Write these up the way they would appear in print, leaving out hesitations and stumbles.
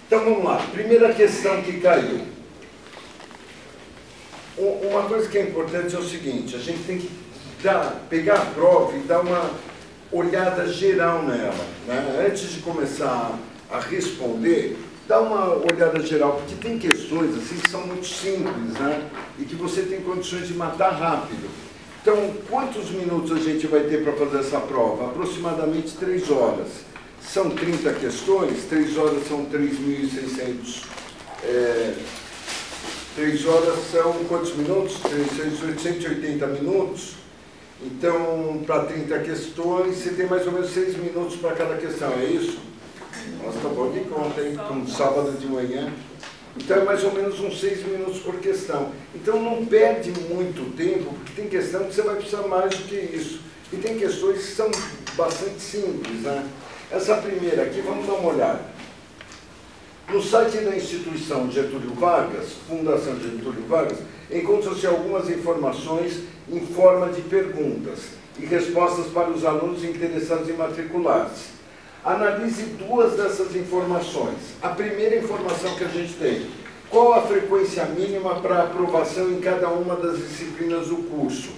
Então vamos lá, primeira questão que caiu. Uma coisa que é importante é o seguinte, a gente tem que pegar a prova e dar uma olhada geral nela, né? Antes de começar a responder, dá uma olhada geral, porque tem questões assim que são muito simples, né? E que você tem condições de matar rápido. Então, quantos minutos a gente vai ter para fazer essa prova? Aproximadamente 3 horas. São 30 questões, 3 horas são 3.600. 3 horas são quantos minutos? 180 minutos. Então, para 30 questões, você tem mais ou menos 6 minutos para cada questão, é isso? Nossa, tá bom de conta, hein? Com sábado de manhã. Então, é mais ou menos uns 6 minutos por questão. Então, não perde muito tempo, porque tem questão que você vai precisar mais do que isso. E tem questões que são bastante simples, né? Essa primeira aqui, vamos dar uma olhada. No site da instituição Getúlio Vargas, Fundação Getúlio Vargas, encontram-se algumas informações em forma de perguntas e respostas para os alunos interessados em matricular-se. Analise 2 dessas informações. A primeira informação que a gente tem: qual a frequência mínima para aprovação em cada uma das disciplinas do curso?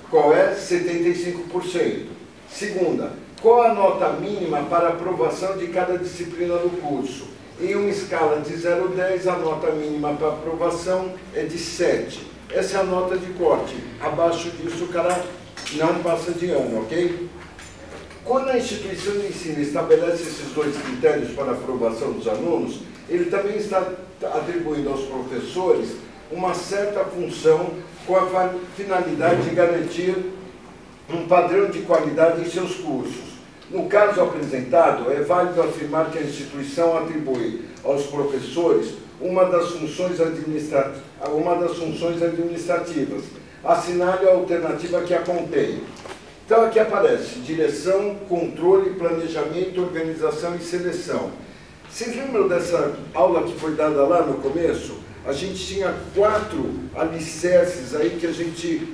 Qual é? 75%. Segunda, qual a nota mínima para aprovação de cada disciplina do curso? Em uma escala de 0 a 10, a nota mínima para aprovação é de 7. Essa é a nota de corte. Abaixo disso, o cara não passa de ano, ok? Quando a instituição de ensino estabelece esses 2 critérios para aprovação dos alunos, ele também está atribuindo aos professores uma certa função com a finalidade de garantir um padrão de qualidade em seus cursos. No caso apresentado, é válido afirmar que a instituição atribui aos professores uma das funções administrativas. Assinale a alternativa que a contém. Então, aqui aparece direção, controle, planejamento, organização e seleção. Vocês lembram dessa aula que foi dada lá no começo? A gente tinha 4 alicerces aí que a gente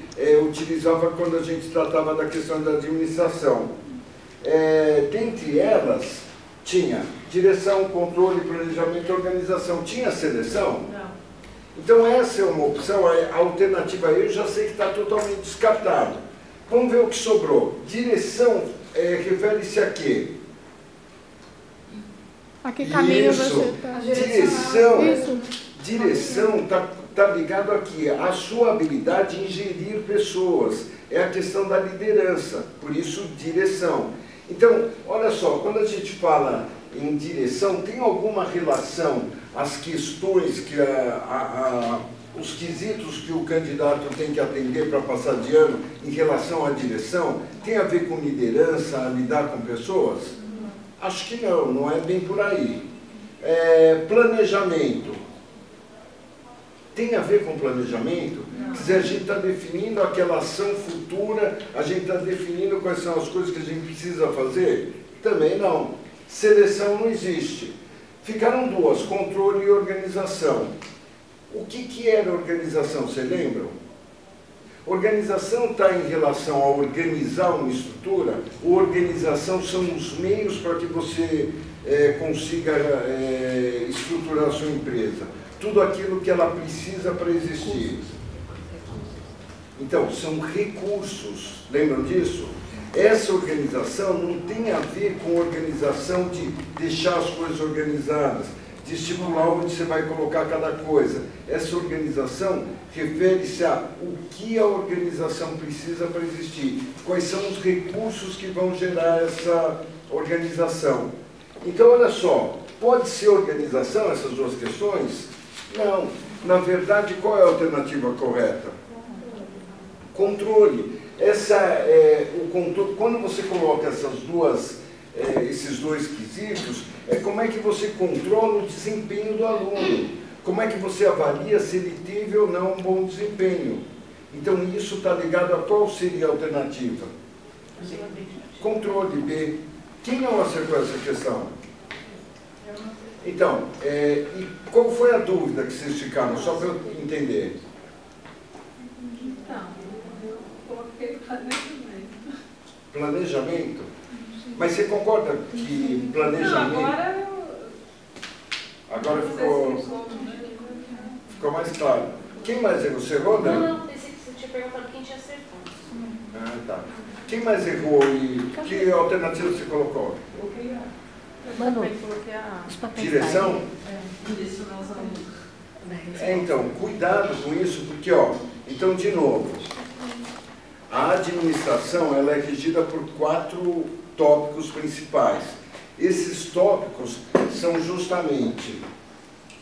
utilizava quando a gente tratava da questão da administração. Dentre elas, tinha direção, controle, planejamento, organização. Tinha seleção? Não. Então, essa é uma opção. A alternativa aí eu já sei que está totalmente descartado. Vamos ver o que sobrou. Direção refere-se a quê? A que caminho Isso. você está? Direção está ligado aqui à sua habilidade em gerir pessoas. É a questão da liderança, por isso direção. Então, olha só, quando a gente fala em direção, tem alguma relação às questões que os quesitos que o candidato tem que atender para passar de ano em relação à direção? Tem a ver com liderança, a lidar com pessoas? Acho que não, não é bem por aí. Planejamento. Tem a ver com planejamento? Quer dizer, a gente está definindo aquela ação futura, a gente está definindo quais são as coisas que a gente precisa fazer? Também não. Seleção não existe. Ficaram 2, controle e organização. O que era organização, vocês lembram? Organização está em relação a organizar uma estrutura, ou organização são os meios para que você consiga estruturar a sua empresa. Tudo aquilo que ela precisa para existir. Então, são recursos, lembram disso? Essa organização não tem a ver com organização de deixar as coisas organizadas, de estimular onde você vai colocar cada coisa. Essa organização refere-se a o que a organização precisa para existir, quais são os recursos que vão gerar essa organização. Então, olha só, pode ser organização essas 2 questões? Não. Na verdade, qual é a alternativa correta? Controle. O controle. Quando você coloca esses 2 quesitos, é como é que você controla o desempenho do aluno. Como é que você avalia se ele teve ou não um bom desempenho. Então, isso está ligado a qual seria a alternativa? Controle B. Quem não acertou essa questão? Então, e qual foi a dúvida que vocês ficaram, só para eu entender? Então, eu coloquei planejamento. Planejamento? Mas você concorda que planejamento... Não, agora Agora ficou mais claro. Quem mais errou? Você errou, né? Não, pensei que você tinha perguntado quem tinha acertado. Ah, tá. Quem mais errou e que alternativa você colocou? Manu, Direção? direcionar os alunos. Então, cuidado com isso, porque, ó, então, de novo, a administração ela é regida por 4 tópicos principais. Esses tópicos são justamente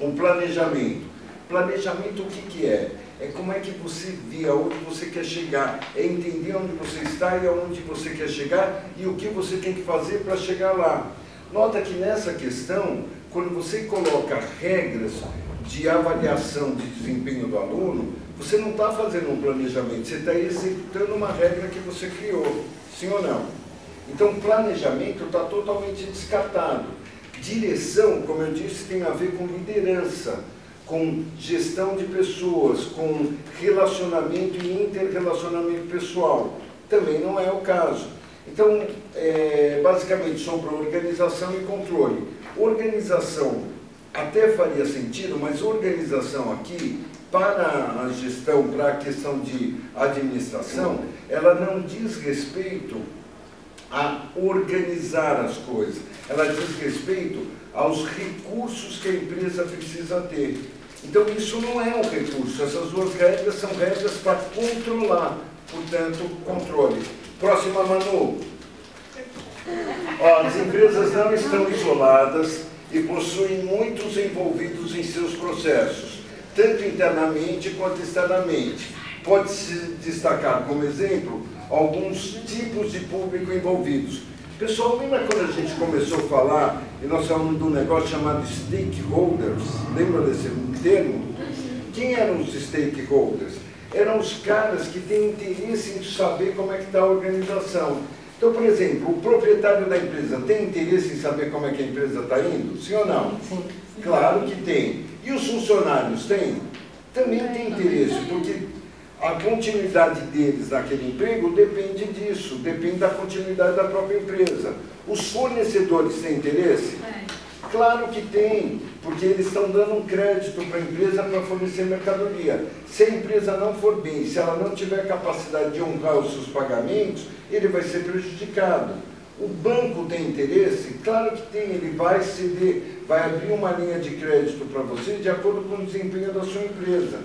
o planejamento. Planejamento, o que que é? É como é que você vê aonde você quer chegar, é entender onde você está e aonde você quer chegar e o que você tem que fazer para chegar lá. Nota que nessa questão, quando você coloca regras de avaliação de desempenho do aluno, você não está fazendo um planejamento, você está executando uma regra que você criou, sim ou não? Então, planejamento está totalmente descartado. Direção, como eu disse, tem a ver com liderança, com gestão de pessoas, com relacionamento e interrelacionamento pessoal. Também não é o caso. Então, basicamente, sobre organização e controle. Organização até faria sentido, mas organização aqui, para a gestão, para a questão de administração, ela não diz respeito a organizar as coisas. Ela diz respeito aos recursos que a empresa precisa ter. Então, isso não é um recurso. Essas 2 regras são regras para controlar, portanto, controle. Próxima, Manu. Ó, as empresas não estão isoladas e possuem muitos envolvidos em seus processos, tanto internamente quanto externamente. Pode-se destacar como exemplo alguns tipos de público envolvidos. Pessoal, lembra quando a gente começou a falar e nós falamos de um negócio chamado stakeholders? Lembra desse termo? Quem eram os stakeholders? Eram os caras que têm interesse em saber como é que está a organização. Então, por exemplo, o proprietário da empresa tem interesse em saber como é que a empresa está indo? Sim ou não? Sim. Claro que tem. E os funcionários têm? Também tem interesse, porque a continuidade deles naquele emprego depende disso, depende da continuidade da própria empresa. Os fornecedores têm interesse? Claro que tem, porque eles estão dando um crédito para a empresa para fornecer mercadoria. Se a empresa não for bem, se ela não tiver capacidade de honrar os seus pagamentos, ele vai ser prejudicado. O banco tem interesse? Claro que tem, ele vai ceder, vai abrir uma linha de crédito para você de acordo com o desempenho da sua empresa.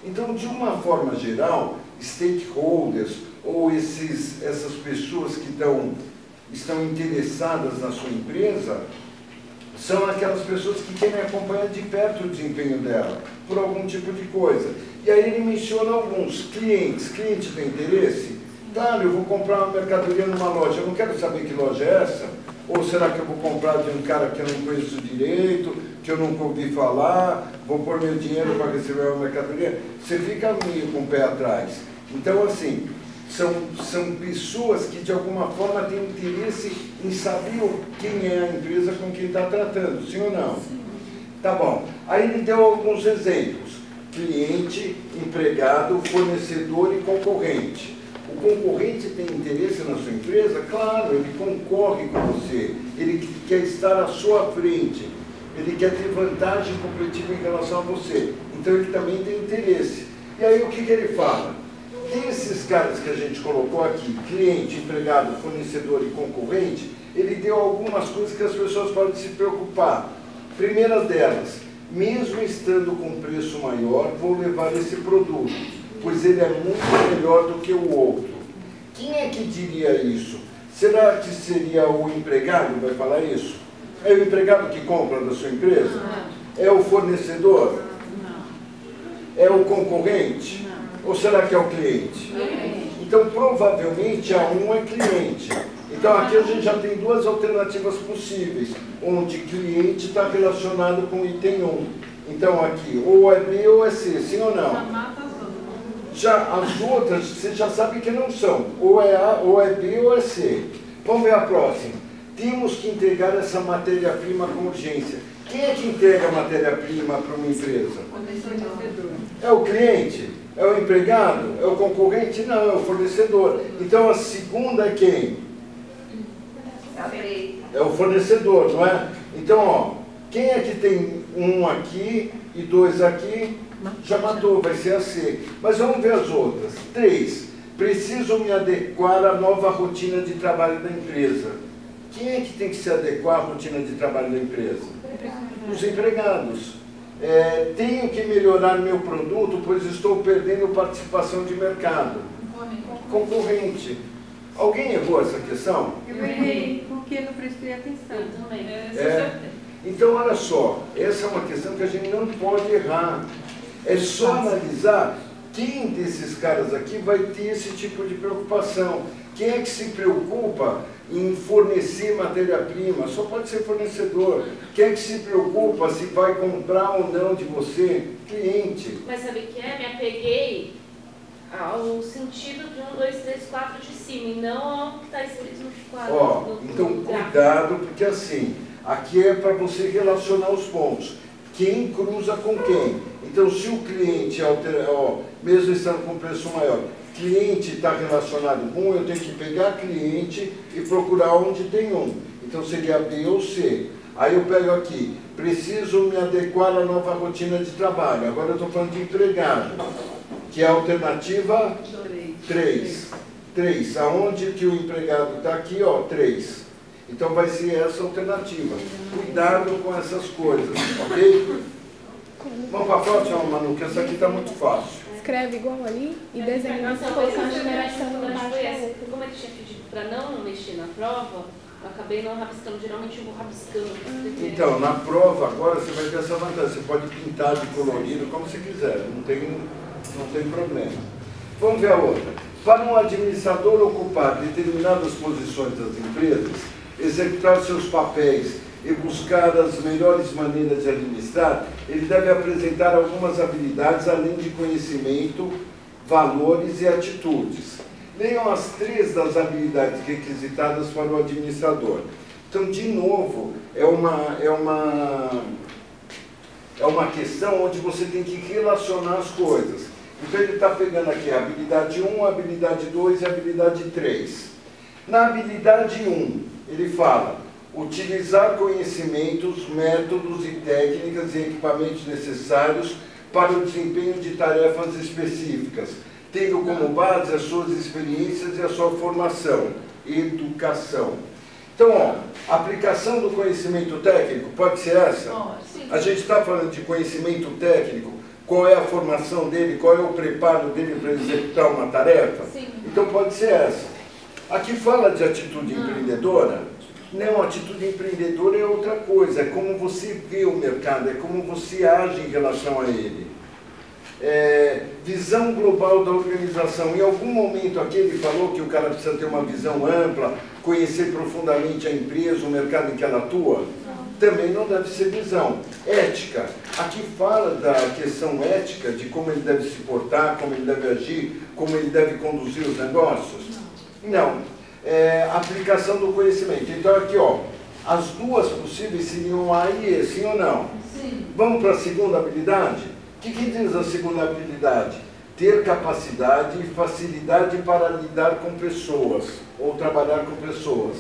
Então, de uma forma geral, stakeholders, ou essas pessoas que estão interessadas na sua empresa, são aquelas pessoas que querem acompanhar de perto o desempenho dela, por algum tipo de coisa. E aí ele menciona alguns clientes. Cliente tem interesse? Claro, eu vou comprar uma mercadoria numa loja, eu não quero saber que loja é essa. Ou será que eu vou comprar de um cara que eu não conheço direito, que eu nunca ouvi falar, vou pôr meu dinheiro para receber uma mercadoria? Você fica meio com o pé atrás. Então, assim, são pessoas que, de alguma forma, têm interesse em saber quem é a empresa com quem está tratando, sim ou não? Sim. Tá bom. Aí ele deu alguns exemplos. Cliente, empregado, fornecedor e concorrente. O concorrente tem interesse na sua empresa? Claro, ele concorre com você, ele quer estar à sua frente, ele quer ter vantagem competitiva em relação a você, então ele também tem interesse. E aí o que ele fala? Desses caras que a gente colocou aqui, cliente, empregado, fornecedor e concorrente, ele deu algumas coisas que as pessoas podem se preocupar. Primeira delas, mesmo estando com preço maior, vou levar esse produto, pois ele é muito melhor do que o outro. Quem é que diria isso? Será que seria o empregado que vai falar isso? É o empregado que compra da sua empresa? Não. É o fornecedor? Não. É o concorrente? Não. Ou será que é o cliente? Não. Então, provavelmente, a um é cliente. Então, aqui a gente já tem 2 alternativas possíveis, onde cliente está relacionado com o item 1. Então, aqui, ou é B ou é C, sim ou não? Já as outras, você já sabe que não são. Ou é A, ou é B, ou é C. Vamos ver a próxima. Temos que entregar essa matéria-prima com urgência. Quem é que entrega a matéria-prima para uma empresa? É o cliente? É o empregado? É o concorrente? Não, é o fornecedor. Então, a segunda é quem? É o fornecedor, não é? Então, ó, Quem é que tem um aqui e dois aqui? Já matou, vai ser a C. Mas vamos ver as outras. 3. Preciso me adequar à nova rotina de trabalho da empresa. Quem é que tem que se adequar à rotina de trabalho da empresa? Os empregados. Tenho que melhorar meu produto, pois estou perdendo participação de mercado. Concorrente. Alguém errou essa questão? Eu errei, porque não prestei atenção. Eu também. Então, olha só, essa é uma questão que a gente não pode errar. É só analisar quem desses caras aqui vai ter esse tipo de preocupação. Quem é que se preocupa em fornecer matéria-prima? Só pode ser fornecedor. Quem é que se preocupa se vai comprar ou não de você? Cliente. Mas sabe o que é? Me apeguei ao sentido de 1, 2, 3, 4 de cima, e não ao que está escrito no quadro. Então cuidado, porque assim, aqui é para você relacionar os pontos. Quem cruza com quem? Então, se o cliente altera, mesmo estando com preço maior, cliente está relacionado com um, eu tenho que pegar cliente e procurar onde tem um. Então, seria B ou C. Aí eu pego aqui, preciso me adequar à nova rotina de trabalho. Agora eu estou falando de empregado, que é a alternativa 3. 3. Aonde que o empregado está aqui? 3. Então vai ser essa alternativa. Cuidado com essas coisas, ok? Vamos para a próxima, Manu, que essa aqui está muito fácil. Escreve igual ali e desenha Nossa, essa coisa posição que de numeração foi embaixo da essa. letra. Como ele tinha pedido para não mexer na prova, eu acabei não rabiscando. Geralmente eu vou rabiscando. Então, na prova agora você vai ter essa vantagem. Você pode pintar de colorido como você quiser, não tem problema. Vamos ver a outra. Para um administrador ocupar determinadas posições das empresas, executar seus papéis e buscar as melhores maneiras de administrar, ele deve apresentar algumas habilidades, além de conhecimento, valores e atitudes. Leiam as 3 das habilidades requisitadas para o administrador. Então, de novo, é uma questão onde você tem que relacionar as coisas. Então, ele está pegando aqui a habilidade 1, a habilidade 2 e a habilidade 3. Na habilidade 1, ele fala: utilizar conhecimentos, métodos e técnicas e equipamentos necessários para o desempenho de tarefas específicas, tendo como base as suas experiências e a sua formação, educação. Então, a aplicação do conhecimento técnico pode ser essa? A gente está falando de conhecimento técnico, qual é a formação dele, qual é o preparo dele para executar uma tarefa? Sim. Então pode ser essa. Aqui fala de atitude empreendedora. Não, atitude empreendedora é outra coisa, é como você vê o mercado, é como você age em relação a ele. Visão global da organização. Em algum momento aqui ele falou que o cara precisa ter uma visão ampla, conhecer profundamente a empresa, o mercado em que ela atua. Também não deve ser visão. Ética. Aqui fala da questão ética, de como ele deve se portar, como ele deve agir, como ele deve conduzir os negócios. Não. Aplicação do conhecimento. Então aqui, as duas possíveis seriam A e E, sim ou não? Sim. Vamos para a segunda habilidade? O que diz a segunda habilidade? Ter capacidade e facilidade para lidar com pessoas, ou trabalhar com pessoas.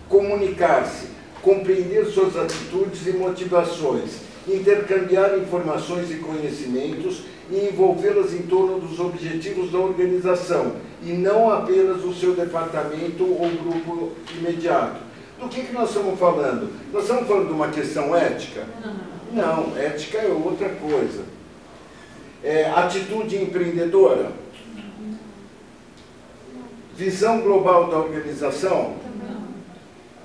Comunicar-se, compreender suas atitudes e motivações, intercambiar informações e conhecimentos e envolvê-las em torno dos objetivos da organização, e não apenas o seu departamento ou grupo imediato. Do que nós estamos falando? Nós estamos falando de uma questão ética? Não, ética é outra coisa. Atitude empreendedora? Visão global da organização?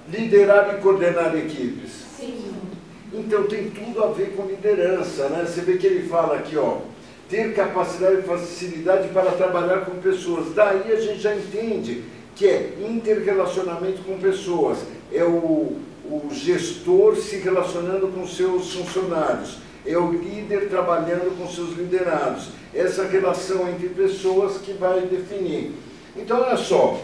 Liderar e coordenar equipes? Sim. Então tem tudo a ver com liderança, né? Você vê que ele fala aqui, ter capacidade e facilidade para trabalhar com pessoas. Daí a gente já entende que é interrelacionamento com pessoas. É o gestor se relacionando com seus funcionários. É o líder trabalhando com seus liderados. Essa relação entre pessoas que vai definir. Então, olha só,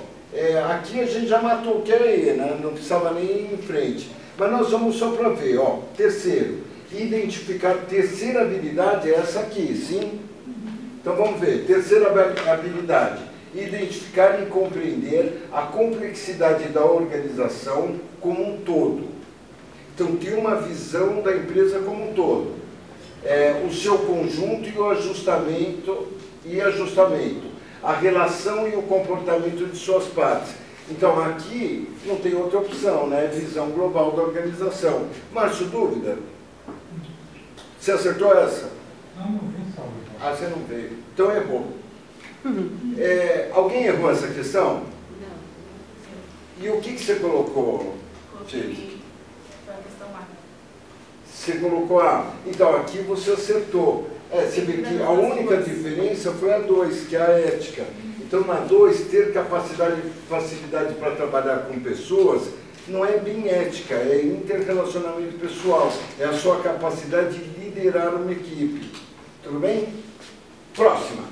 aqui a gente já matou o que é E, né? Não precisava nem ir em frente. Mas nós vamos só para ver, terceiro, identificar, terceira habilidade é essa aqui, sim? Então vamos ver, terceira habilidade, identificar e compreender a complexidade da organização como um todo. Então, tem uma visão da empresa como um todo. O seu conjunto e o ajustamento, a relação e o comportamento de suas partes. Então, aqui não tem outra opção, né? Visão global da organização. Márcio, dúvida? Você acertou essa? Não vi, salve. Ah, você não veio. Então errou. Alguém errou essa questão? Não. E o que você colocou? Coloquei a questão A. Você colocou A. Então, aqui você acertou. Você vê que a única diferença foi a 2, que é a ética. Então, na 2, ter facilidade para trabalhar com pessoas não é bem ética, é interrelacionamento pessoal. É a sua capacidade de liderar uma equipe. Tudo bem? Próxima.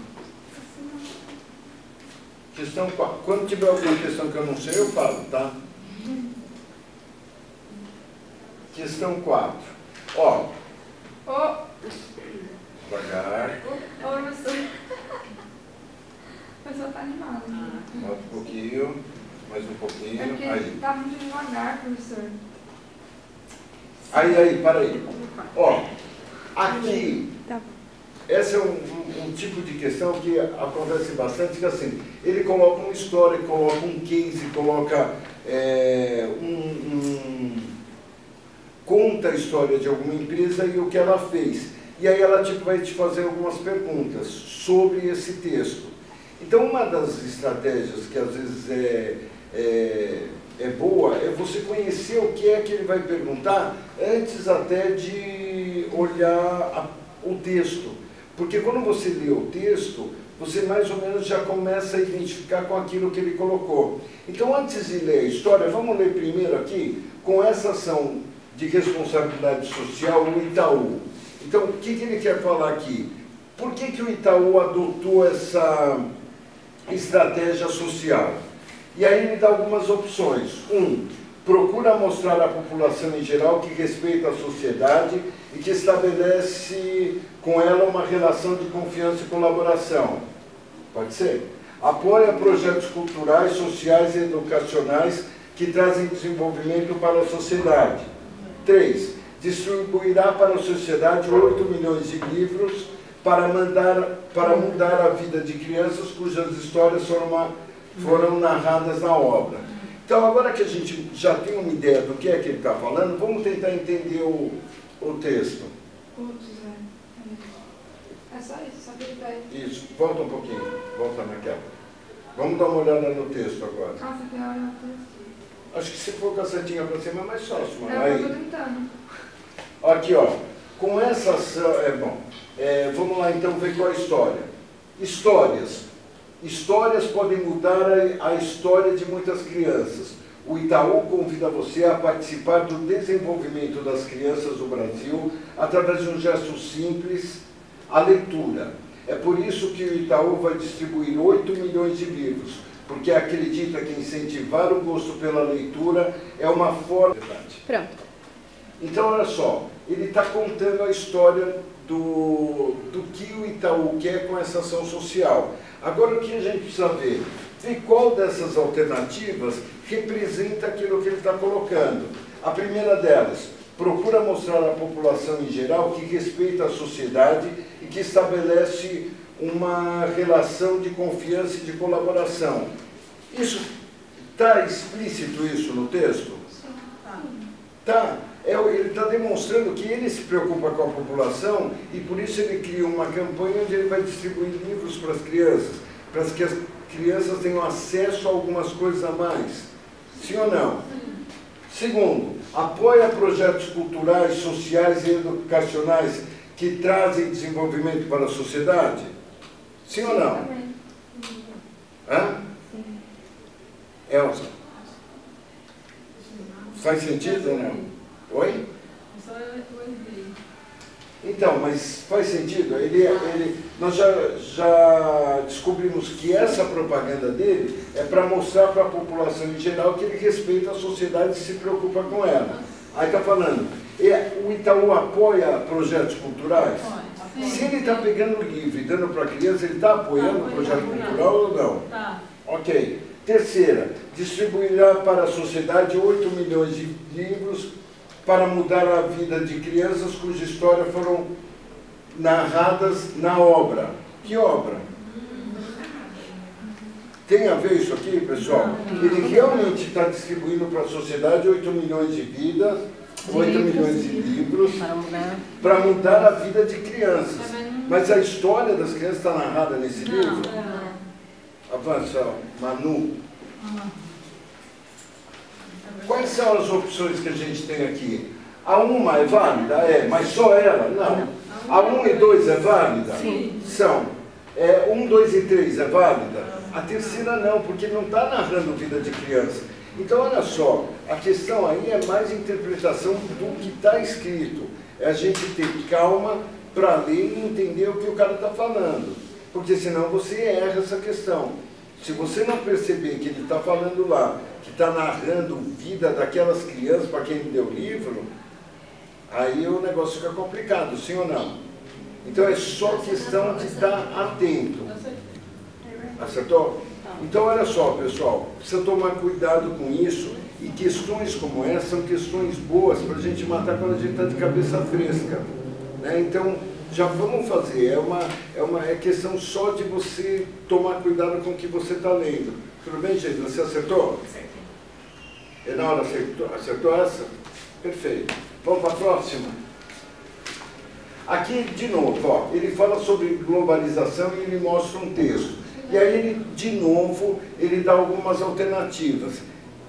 Questão 4. Quando tiver alguma questão que eu não sei, eu falo, tá? Questão 4. Ó. Devagar. professor. O pessoal tá animado. Bota um pouquinho. Mais um pouquinho. É porque Aí. tá muito devagar, professor. Aí, para aí. Ó, aqui, esse é um tipo de questão que acontece bastante, que assim, ele coloca uma história, coloca um case, coloca conta a história de alguma empresa e o que ela fez. E aí ela vai te fazer algumas perguntas sobre esse texto. Então, uma das estratégias que às vezes é boa é você conhecer o que é que ele vai perguntar antes até de olhar o texto. Porque quando você lê o texto, você mais ou menos já começa a identificar com aquilo que ele colocou. Então, antes de ler a história, vamos ler primeiro aqui, com essa ação de responsabilidade social, o Itaú. Então, o que ele quer falar aqui? Por que o Itaú adotou essa estratégia social? E aí ele dá algumas opções. 1. Procura mostrar à população em geral que respeita a sociedade e que estabelece com ela uma relação de confiança e colaboração. Pode ser? Apoia projetos culturais, sociais e educacionais que trazem desenvolvimento para a sociedade. 3. Distribuirá para a sociedade 8 milhões de livros para mudar a vida de crianças cujas histórias foram narradas na obra. Então, agora que a gente já tem uma ideia do que é que ele está falando, vamos tentar entender o texto. É só isso, só que ele vai... Isso, volta um pouquinho, volta naquela. Vamos dar uma olhada no texto agora. Nossa, que hora eu tô... Acho que se for com a setinha para cima é mais fácil, mano. Eu tô tentando. Aqui, ó. Com essa ação... vamos lá então ver qual é a história. Histórias podem mudar a história de muitas crianças. O Itaú convida você a participar do desenvolvimento das crianças do Brasil através de um gesto simples, a leitura. É por isso que o Itaú vai distribuir 8 milhões de livros, porque acredita que incentivar o gosto pela leitura é uma forma... Pronto. Então, olha só, ele está contando a história do que o Itaú quer com essa ação social. Agora, o que a gente precisa ver qual dessas alternativas representa aquilo que ele está colocando. A primeira delas, procura mostrar à população em geral que respeita a sociedade e que estabelece uma relação de confiança e de colaboração. Isso está explícito isso no texto? Tá. Ele está demonstrando que ele se preocupa com a população e por isso ele cria uma campanha onde ele vai distribuir livros para as que as crianças tenham acesso a algumas coisas a mais. Sim ou não? Segundo, apoia projetos culturais, sociais e educacionais que trazem desenvolvimento para a sociedade? Sim ou não? Também. Hã? Sim. Elza? Faz sentido ou não? Oi? Então, mas faz sentido? Nós já descobrimos que essa propaganda dele é para mostrar para a população em geral que ele respeita a sociedade e se preocupa com ela. Aí está falando, o Itaú apoia projetos culturais? Se ele está pegando o livro e dando para a criança, ele está apoiando o projeto cultural ou não? Tá. Ok. Terceira, distribuirá para a sociedade 8 milhões de livros para mudar a vida de crianças cuja história foram narradas na obra. Que obra? Tem a ver isso aqui, pessoal? Ele realmente está distribuindo para a sociedade 8 milhões de vidas, 8 milhões de livros, para mudar a vida de crianças. Mas a história das crianças está narrada nesse livro? Avança, Manu. Quais são as opções que a gente tem aqui? A 1 é válida? É, mas só ela? Não. A 1 e 2 é válida? Sim. São. 1, 2 e 3 é válida? A terceira não, porque não está narrando vida de criança. Então, olha só, a questão aí é mais interpretação do que está escrito. É a gente ter calma para ler e entender o que o cara está falando. Porque senão você erra essa questão. Se você não perceber que ele está falando lá, que está narrando vida daquelas crianças para quem deu o livro, aí o negócio fica complicado, sim ou não? Então é só questão de estar atento. Acertou? Então olha só, pessoal, precisa tomar cuidado com isso, e questões como essa são questões boas para a gente matar quando a gente está de cabeça fresca, né? Então já vamos fazer, é questão só de você tomar cuidado com o que você está lendo. Tudo bem, gente? Você acertou? Acertei. Enaura acertou essa? Perfeito. Vamos para a próxima? Aqui, de novo, ó, ele fala sobre globalização e ele mostra um texto. E aí, ele, de novo, ele dá algumas alternativas.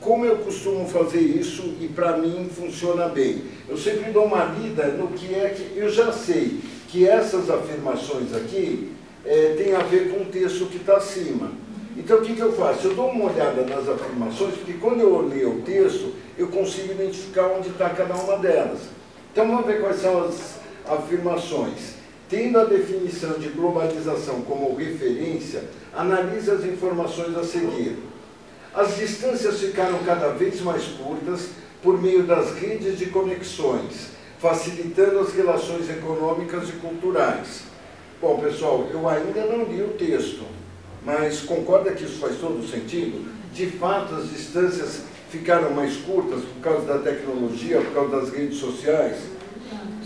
Como eu costumo fazer isso e para mim funciona bem? Eu sempre dou uma lida no que é que eu já sei que essas afirmações aqui têm a ver com o texto que está acima. Então, o que eu faço? Eu dou uma olhada nas afirmações, porque quando eu leio o texto, eu consigo identificar onde está cada uma delas. Então, vamos ver quais são as afirmações. Tendo a definição de globalização como referência, analise as informações a seguir. As distâncias ficaram cada vez mais curtas por meio das redes de conexões, facilitando as relações econômicas e culturais. Bom, pessoal, eu ainda não li o texto, mas concorda que isso faz todo sentido? De fato, as distâncias ficaram mais curtas por causa da tecnologia, por causa das redes sociais?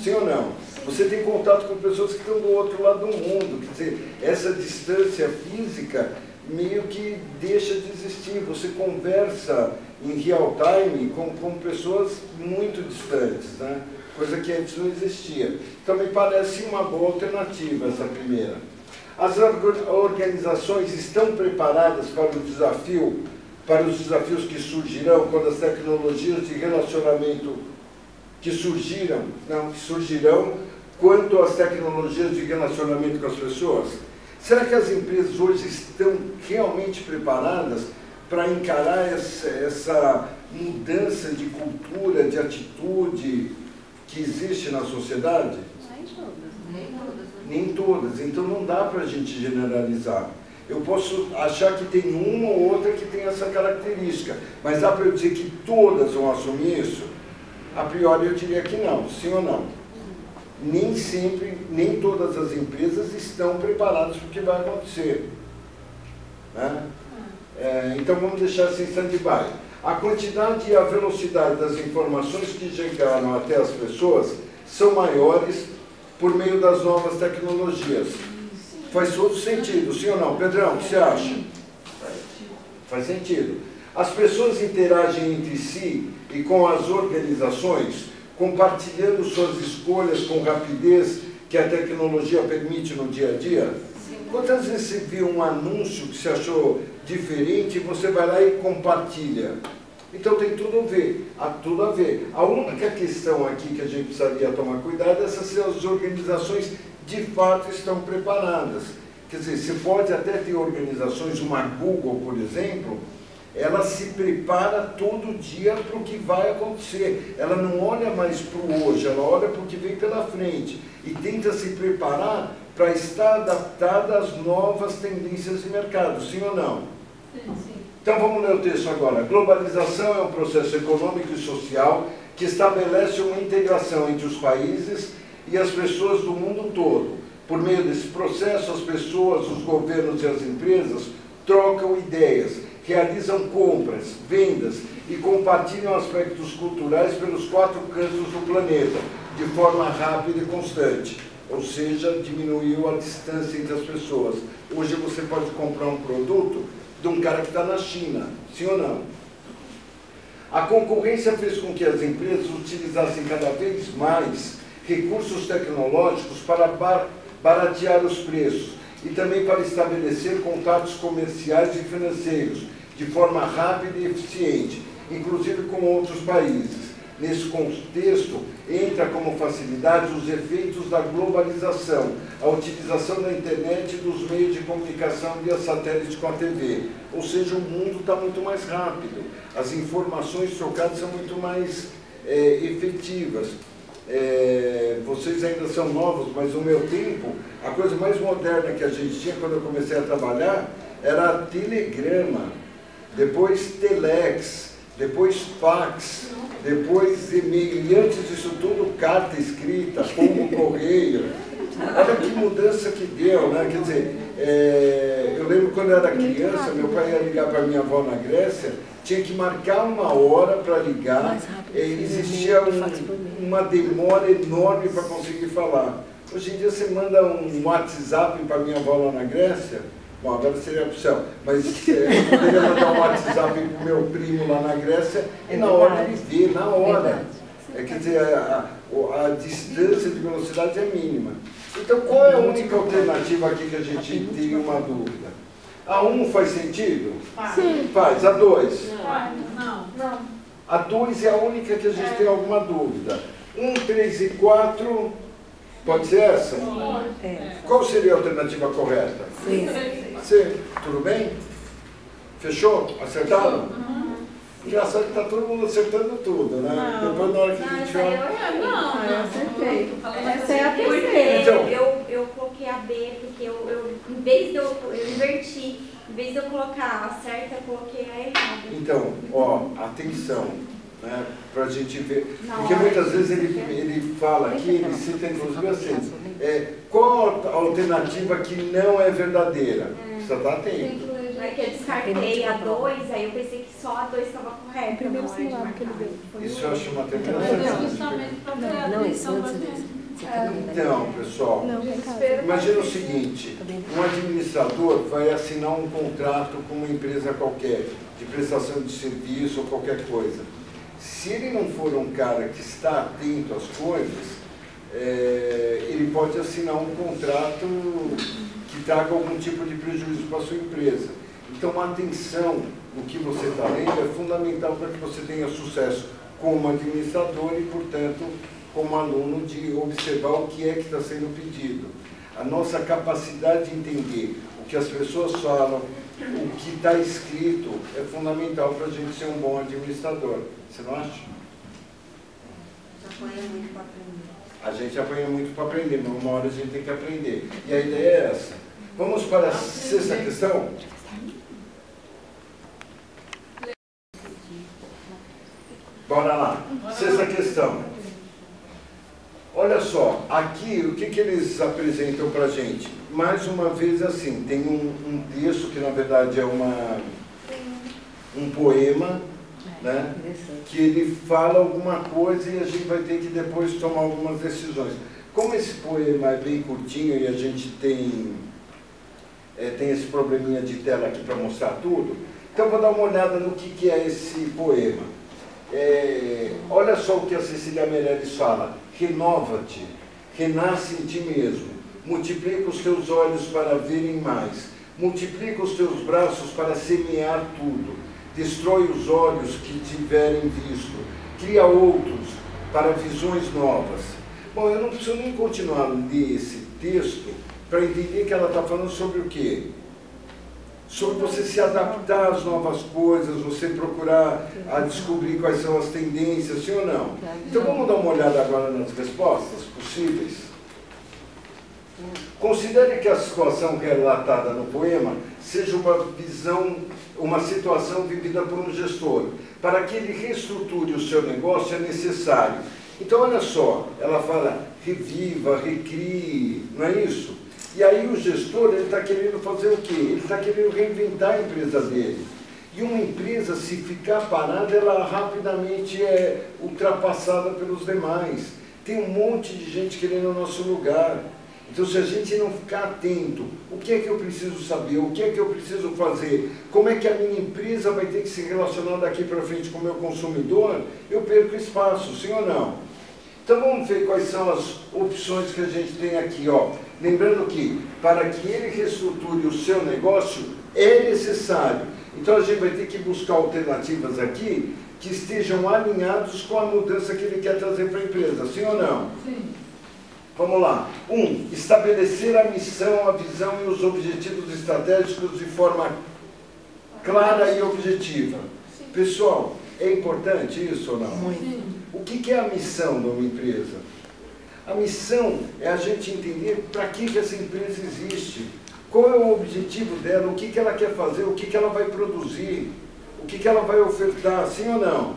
Sim ou não? Você tem contato com pessoas que estão do outro lado do mundo, quer dizer, essa distância física meio que deixa de existir. Você conversa em real time com pessoas muito distantes, né? Coisa que antes não existia. Então, me parece uma boa alternativa essa primeira. As organizações estão preparadas para os desafios que surgirão quando as tecnologias de relacionamento surgirão quanto às tecnologias de relacionamento com as pessoas? Será que as empresas hoje estão realmente preparadas para encarar essa mudança de cultura, de atitude que existe na sociedade? Nem todas. Então não dá para a gente generalizar. Eu posso achar que tem uma ou outra que tem essa característica, mas dá para eu dizer que todas vão assumir isso? A priori eu diria que não, sim ou não? Nem sempre, nem todas as empresas estão preparadas para o que vai acontecer, né? Então vamos deixar assim stand-by. A quantidade e a velocidade das informações que chegaram até as pessoas são maiores por meio das novas tecnologias. Faz todo sentido, sim ou não? Pedrão, o que você acha? Faz sentido. As pessoas interagem entre si e com as organizações, compartilhando suas escolhas com rapidez que a tecnologia permite no dia a dia? Quantas vezes você viu um anúncio que você achou diferente e você vai lá e compartilha? Então tem tudo a ver, tudo a ver. A única questão aqui que a gente precisaria tomar cuidado é se as organizações de fato estão preparadas. Quer dizer, você pode até ter organizações, uma Google, por exemplo, ela se prepara todo dia para o que vai acontecer. Ela não olha mais para o hoje, ela olha para o que vem pela frente e tenta se preparar para estar adaptada às novas tendências de mercado, sim ou não? Sim. Então vamos ler o texto agora. Globalização é um processo econômico e social que estabelece uma integração entre os países e as pessoas do mundo todo. Por meio desse processo, as pessoas, os governos e as empresas trocam ideias, realizam compras, vendas e compartilham aspectos culturais pelos 4 cantos do planeta, de forma rápida e constante. Ou seja, diminuiu a distância entre as pessoas. Hoje você pode comprar um produto de um cara que está na China, sim ou não? A concorrência fez com que as empresas utilizassem cada vez mais recursos tecnológicos para baratear os preços e também para estabelecer contatos comerciais e financeiros de forma rápida e eficiente, inclusive com outros países. Nesse contexto, entra como facilidade os efeitos da globalização, a utilização da internet e dos meios de comunicação via satélite com a TV. Ou seja, o mundo está muito mais rápido, as informações trocadas são muito mais efetivas. Vocês ainda são novos, mas no meu tempo, a coisa mais moderna que a gente tinha quando eu comecei a trabalhar era telegrama, depois telex, depois fax, depois e-mail, e antes disso tudo carta escrita, como correio. Olha que mudança que deu, né? Quer dizer, eu lembro quando eu era criança, meu pai ia ligar para minha avó na Grécia, tinha que marcar uma hora para ligar, existia uma demora enorme para conseguir falar. Hoje em dia você manda um WhatsApp para minha avó lá na Grécia, bom, agora seria a opção, mas eu poderia mandar um WhatsApp para o meu primo lá na Grécia e na hora ele vê, na hora. Quer dizer, a distância de velocidade é mínima. Então, qual é a única alternativa aqui que a gente tem uma dúvida? A 1 faz sentido? Sim. Faz. A 2? Não. A 2 é a única que a gente tem alguma dúvida. 1, 3 e 4, pode ser essa? Qual seria a alternativa correta? C. Tudo bem? Fechou? Acertaram? Engraçado que está todo mundo acertando tudo, né? Depois na hora que a gente vai... Eu acertei. Essa é a Porque Então. eu coloquei a B, porque em vez de eu inverti, em vez de eu colocar a certa, eu coloquei a errada. Então, ó, atenção, né? Para a gente ver. Porque muitas vezes ele fala aqui, ele cita inclusive assim, qual a alternativa que não é verdadeira? Precisa estar atento. Não é que eu descartei a 2, aí eu pensei que só a 2 estava correta. Primeiro na hora de simulado que ele marcar. deu. Isso eu acho uma terminação. Não, isso antes desse. Então, pessoal, Não, vem cá. imagina o seguinte, um administrador vai assinar um contrato com uma empresa qualquer, de prestação de serviço ou qualquer coisa. Se ele não for um cara que está atento às coisas, ele pode assinar um contrato que traga algum tipo de prejuízo para a sua empresa. Então, a atenção no que você está lendo é fundamental para que você tenha sucesso como administrador e, portanto, como aluno, de observar o que é que está sendo pedido. A nossa capacidade de entender o que as pessoas falam, o que está escrito, é fundamental para a gente ser um bom administrador. Você não acha? Apanha muito para aprender. A gente apanha muito para aprender, mas uma hora a gente tem que aprender. E a ideia é essa. Vamos para a 6ª questão? Bora lá. 6ª questão. Olha só, aqui o que eles apresentam para a gente? Mais uma vez assim, tem um texto que na verdade é um poema, né, que ele fala alguma coisa e a gente vai ter que depois tomar algumas decisões. Como esse poema é bem curtinho e a gente tem esse probleminha de tela aqui para mostrar tudo, então vou dar uma olhada no que é esse poema. Olha só o que a Cecília Meirelles fala: renova-te, renasce em ti mesmo, multiplica os teus olhos para verem mais, multiplica os teus braços para semear tudo, destrói os olhos que tiverem visto, cria outros para visões novas. Bom, eu não preciso nem continuar a ler esse texto para entender que ela está falando sobre o quê? Sobre você se adaptar às novas coisas, você procurar descobrir quais são as tendências, sim ou não? Então vamos dar uma olhada agora nas respostas possíveis. Considere que a situação relatada no poema seja uma situação vivida por um gestor. Para que ele reestruture o seu negócio é necessário. Então olha só, ela fala reviva, recrie, não é isso? E aí o gestor, ele está querendo fazer o quê? Ele está querendo reinventar a empresa dele. E uma empresa, se ficar parada, ela rapidamente é ultrapassada pelos demais. Tem um monte de gente querendo o nosso lugar. Então, se a gente não ficar atento, o que é que eu preciso saber, o que é que eu preciso fazer, como é que a minha empresa vai ter que se relacionar daqui para frente com o meu consumidor, eu perco espaço, sim ou não? Então, vamos ver quais são as opções que a gente tem aqui, ó. Lembrando que, para que ele reestruture o seu negócio, é necessário. Então, a gente vai ter que buscar alternativas aqui que estejam alinhados com a mudança que ele quer trazer para a empresa, sim ou não? Sim. Vamos lá. 1. Estabelecer a missão, a visão e os objetivos estratégicos de forma clara e objetiva. Sim. Pessoal, é importante isso ou não? Sim. O que é a missão de uma empresa? A missão é a gente entender para que essa empresa existe, qual é o objetivo dela, o que ela quer fazer, o que ela vai produzir, o que ela vai ofertar, sim ou não?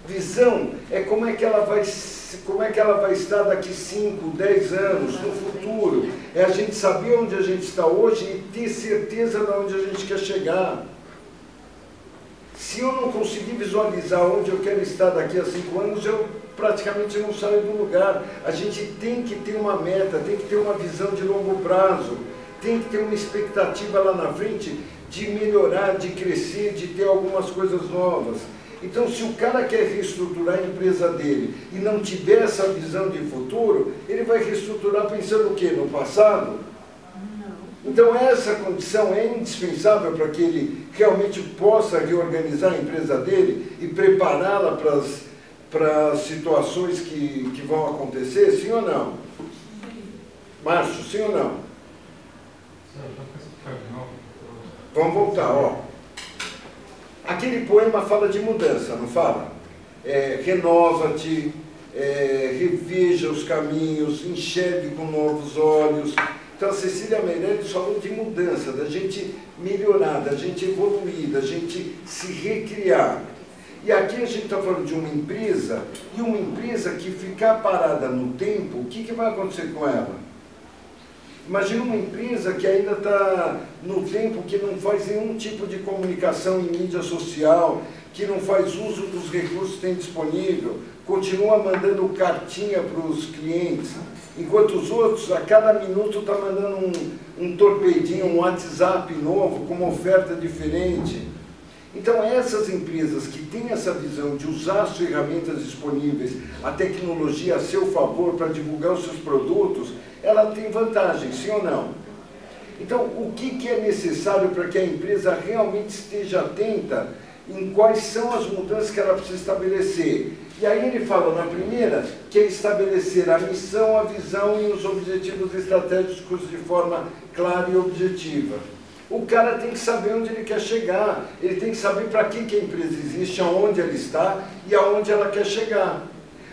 Visão é como é que ela vai estar daqui 5, 10 anos, no futuro. É a gente saber onde a gente está hoje e ter certeza de onde a gente quer chegar. Se eu não conseguir visualizar onde eu quero estar daqui a 5 anos, eu praticamente não saio do lugar. A gente tem que ter uma meta, tem que ter uma visão de longo prazo, tem que ter uma expectativa lá na frente de melhorar, de crescer, de ter algumas coisas novas. Então, se o cara quer reestruturar a empresa dele e não tiver essa visão de futuro, ele vai reestruturar pensando o quê? No passado? Não. Então, essa condição é indispensável para que ele realmente possa reorganizar a empresa dele e prepará-la para as situações que vão acontecer, sim ou não? Márcio, sim ou não? Vamos voltar, ó. Aquele poema fala de mudança, não fala? Renova-te, reveja os caminhos, enxergue com novos olhos. Então, a Cecília Meirelles falou de mudança, da gente melhorar, da gente evoluir, da gente se recriar. E aqui a gente está falando de uma empresa, e uma empresa que ficar parada no tempo, o que vai acontecer com ela? Imagina uma empresa que ainda está no tempo que não faz nenhum tipo de comunicação em mídia social, que não faz uso dos recursos que tem disponível, continua mandando cartinha para os clientes, enquanto os outros, a cada minuto, está mandando um torpedinho, um WhatsApp novo, com uma oferta diferente. Então, essas empresas que têm essa visão de usar as ferramentas disponíveis, a tecnologia a seu favor para divulgar os seus produtos, ela tem vantagem, sim ou não? Então, o que é necessário para que a empresa realmente esteja atenta em quais são as mudanças que ela precisa estabelecer? E aí ele fala na primeira, que é estabelecer a missão, a visão e os objetivos estratégicos de forma clara e objetiva. O cara tem que saber onde ele quer chegar, ele tem que saber para que a empresa existe, aonde ela está e aonde ela quer chegar.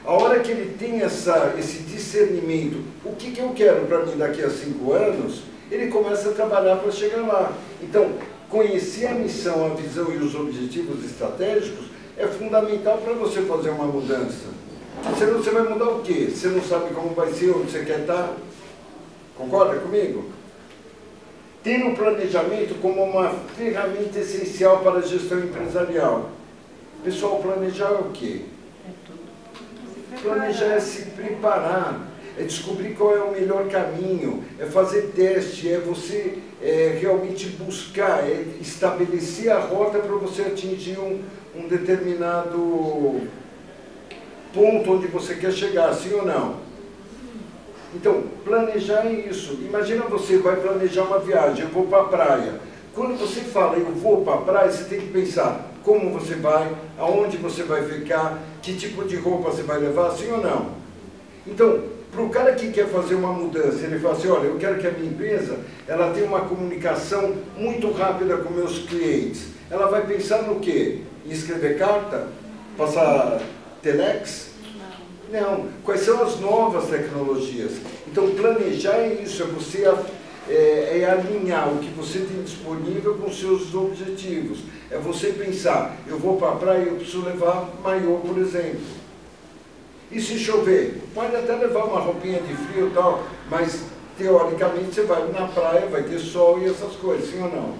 A hora que ele tem esse discernimento, o que eu quero para mim daqui a 5 anos, ele começa a trabalhar para chegar lá. Então, conhecer a missão, a visão e os objetivos estratégicos é fundamental para você fazer uma mudança. Senão você vai mudar o quê? Você não sabe como vai ser, onde você quer estar? Concorda comigo? Ter um planejamento como uma ferramenta essencial para a gestão empresarial. Pessoal, planejar é o quê? Planejar é se preparar, é descobrir qual é o melhor caminho, é fazer teste, é você realmente buscar, é estabelecer a rota para você atingir um determinado ponto onde você quer chegar, sim ou não? Então, planejar é isso. Imagina você vai planejar uma viagem, eu vou para a praia. Quando você fala, eu vou para a praia, você tem que pensar como você vai, aonde você vai ficar, que tipo de roupa você vai levar, sim ou não? Então, para o cara que quer fazer uma mudança, ele fala assim, olha, eu quero que a minha empresa ela tenha uma comunicação muito rápida com meus clientes. Ela vai pensar no quê? Em escrever carta? Passar telex? Não. Quais são as novas tecnologias? Então, planejar é isso, é você alinhar o que você tem disponível com os seus objetivos. É você pensar, eu vou para a praia, eu preciso levar maiô, por exemplo. E se chover? Pode até levar uma roupinha de frio e tal, mas teoricamente você vai na praia, vai ter sol e essas coisas, sim ou não?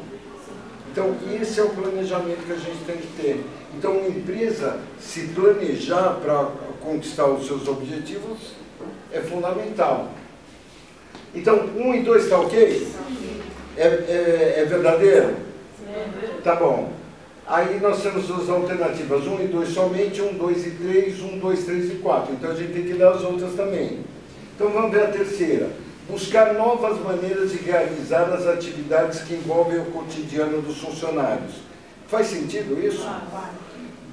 Então, esse é o planejamento que a gente tem que ter. Então, uma empresa se planejar para conquistar os seus objetivos é fundamental. Então, 1 e 2 está ok? É verdadeiro? Tá bom. Aí nós temos as alternativas 1 e 2 somente, 1, 2 e 3, 1, 2, 3 e 4. Então a gente tem que ler as outras também. Então vamos ver a terceira. Buscar novas maneiras de realizar as atividades que envolvem o cotidiano dos funcionários. Faz sentido isso?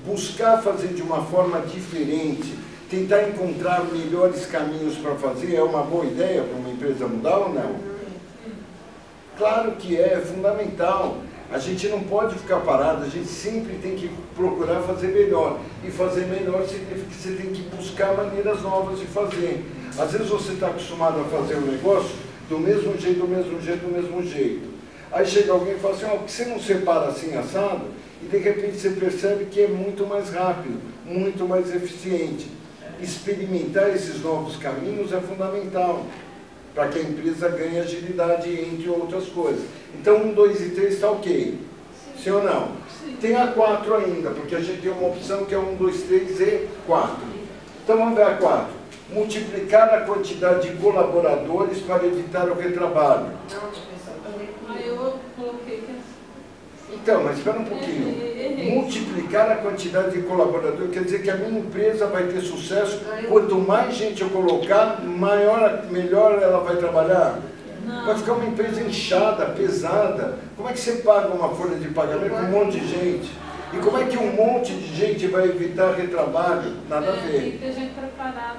Buscar fazer de uma forma diferente, tentar encontrar melhores caminhos para fazer, é uma boa ideia para uma empresa mudar ou não? Claro que é fundamental. A gente não pode ficar parado, a gente sempre tem que procurar fazer melhor. E fazer melhor significa que você tem que buscar maneiras novas de fazer. Às vezes você está acostumado a fazer um negócio do mesmo jeito, do mesmo jeito, do mesmo jeito. Aí chega alguém e fala assim, por que você não separa assim, assado? E de repente você percebe que é muito mais rápido, muito mais eficiente. Experimentar esses novos caminhos é fundamental para que a empresa ganhe agilidade, entre outras coisas. Então, 1, 2 e 3 está ok. Sim ou não? Sim. Tem a 4 ainda, porque a gente tem uma opção que é 1, 2, 3 e 4. Então, vamos ver a 4. Multiplicar a quantidade de colaboradores para evitar o retrabalho. Aí eu coloquei que... Então, mas espera um pouquinho. Multiplicar a quantidade de colaboradores quer dizer que a minha empresa vai ter sucesso. Quanto mais gente eu colocar, melhor ela vai trabalhar. Não. Vai ficar uma empresa inchada, pesada. Como é que você paga uma folha de pagamento com um monte de gente? E como é que um monte de gente vai evitar retrabalho? Nada a ver. Tem que ter gente preparada.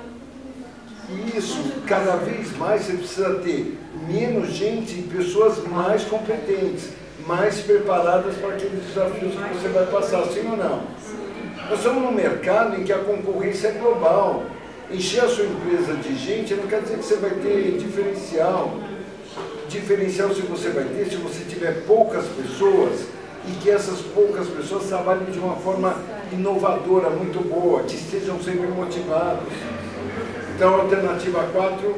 Isso, cada vez mais você precisa ter menos gente e pessoas mais competentes, mais preparadas para aqueles desafios que você vai passar, sim ou não? Nós estamos num mercado em que a concorrência é global. Encher a sua empresa de gente não quer dizer que você vai ter diferencial. Diferencial se você vai ter se você tiver poucas pessoas e que essas poucas pessoas trabalhem de uma forma inovadora, muito boa, que estejam sempre motivados. Então, a alternativa 4,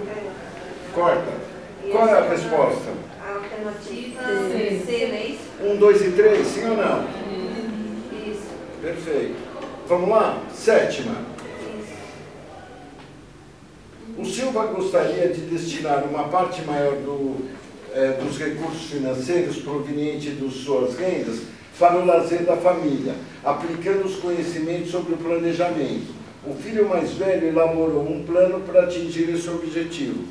corta. Qual é a resposta? A alternativa C, não é isso? 1, 2 e 3, sim ou não? Isso. Perfeito. Vamos lá? 7ª. O Silva gostaria de destinar uma parte maior dos recursos financeiros provenientes de suas rendas para o lazer da família, aplicando os conhecimentos sobre o planejamento. O filho mais velho elaborou um plano para atingir esse objetivo.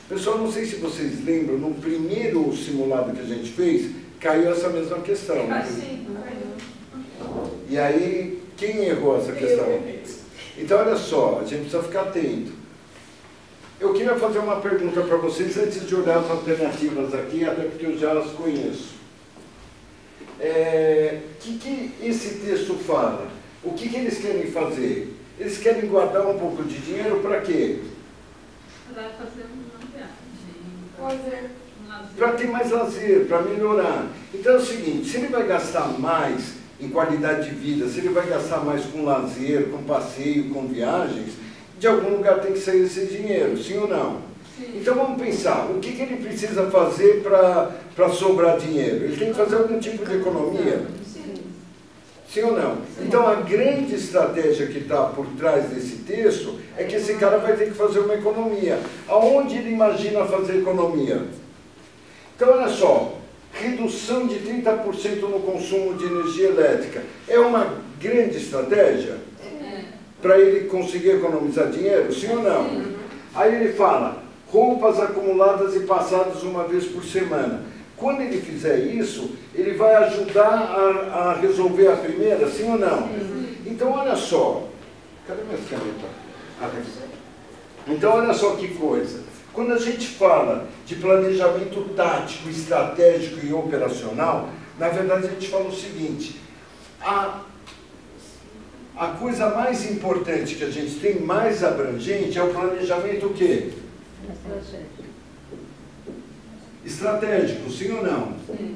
Pessoal, não sei se vocês lembram, no primeiro simulado que a gente fez, caiu essa mesma questão. E aí, quem errou essa questão? Então, olha só, a gente precisa ficar atento. Eu queria fazer uma pergunta para vocês antes de olhar as alternativas aqui, até porque eu já as conheço. Que esse texto fala? O que eles querem fazer? Eles querem guardar um pouco de dinheiro para quê? Para fazer uma viagem. Para ter mais lazer, para melhorar. Então é o seguinte, se ele vai gastar mais em qualidade de vida, se ele vai gastar mais com lazer, com passeio, com viagens, de algum lugar tem que sair esse dinheiro, sim ou não? Sim. Então vamos pensar, o que ele precisa fazer para sobrar dinheiro? Ele tem que fazer algum tipo de economia? Sim ou não? Então a grande estratégia que está por trás desse texto é que esse cara vai ter que fazer uma economia. Aonde ele imagina fazer economia? Então olha só, redução de 30% no consumo de energia elétrica. É uma grande estratégia para ele conseguir economizar dinheiro? Sim ou não? Aí ele fala, roupas acumuladas e passadas uma vez por semana. Quando ele fizer isso, ele vai ajudar a resolver a primeira, sim ou não? Então, olha só. Cadê minha caneta? Então, olha só que coisa. Quando a gente fala de planejamento tático, estratégico e operacional, na verdade a gente fala o seguinte, a coisa mais importante que a gente tem, mais abrangente, é o planejamento o quê? Estratégico, sim ou não? Sim.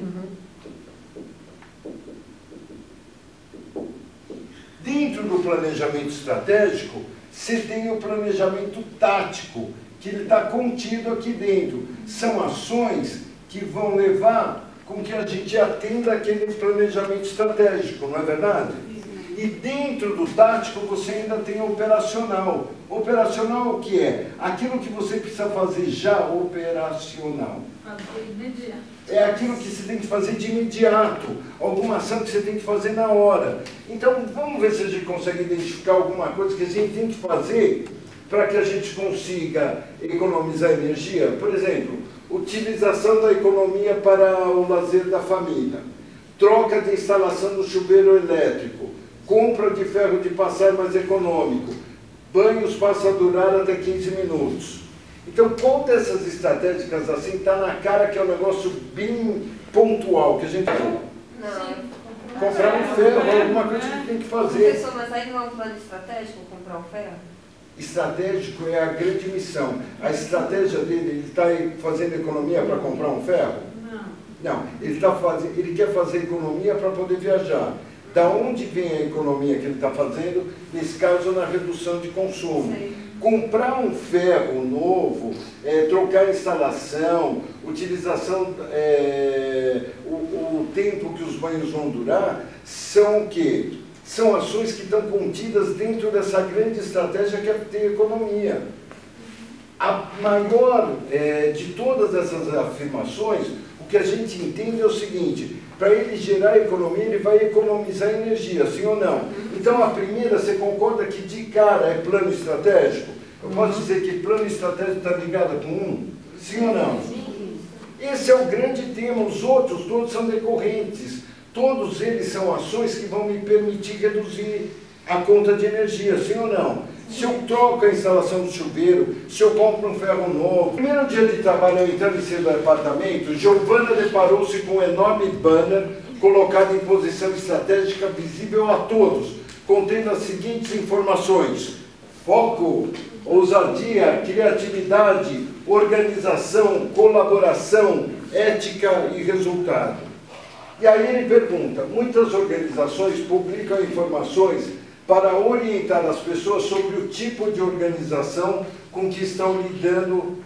Dentro do planejamento estratégico, você tem o planejamento tático, que ele está contido aqui dentro. São ações que vão levar com que a gente atenda aquele planejamento estratégico, não é verdade? E dentro do tático você ainda tem o operacional. Operacional o que é? Aquilo que você precisa fazer já operacional. Fazer imediato. É aquilo que você tem que fazer de imediato, alguma ação que você tem que fazer na hora. Então, vamos ver se a gente consegue identificar alguma coisa que a gente tem que fazer para que a gente consiga economizar energia. Por exemplo, utilização da economia para o lazer da família, troca de instalação do chuveiro elétrico, compra de ferro de passar mais econômico, banhos passa a durar até 15 minutos. Então, qual dessas estratégicas assim está na cara que é um negócio bem pontual, que a gente Não. comprar um ferro, alguma coisa que tem que fazer. Professor, mas aí não é um plano estratégico comprar um ferro? Estratégico é a grande missão. A estratégia dele, ele está fazendo economia para comprar um ferro? Não, ele quer fazer economia para poder viajar. Da onde vem a economia que ele está fazendo? Nesse caso, na redução de consumo. Sim. Comprar um ferro novo, trocar a instalação, utilização, o tempo que os banhos vão durar, são o quê? São ações que estão contidas dentro dessa grande estratégia que é ter economia. A maior de todas essas afirmações, o que a gente entende é o seguinte: para ele gerar economia, ele vai economizar energia, sim ou não? Então, a primeira, você concorda que de cara é plano estratégico? Eu posso dizer que plano estratégico está ligado com um? Sim ou não? Esse é o grande tema, os outros todos são decorrentes. Todos eles são ações que vão me permitir reduzir a conta de energia, sim ou não? Se eu troco a instalação do chuveiro, se eu compro um ferro novo. No primeiro dia de trabalho, eu entrando em seu apartamento, Giovana deparou-se com um enorme banner colocado em posição estratégica visível a todos, contendo as seguintes informações: foco, ousadia, criatividade, organização, colaboração, ética e resultado. E aí ele pergunta: muitas organizações publicam informações para orientar as pessoas sobre o tipo de organização com que estão lidando,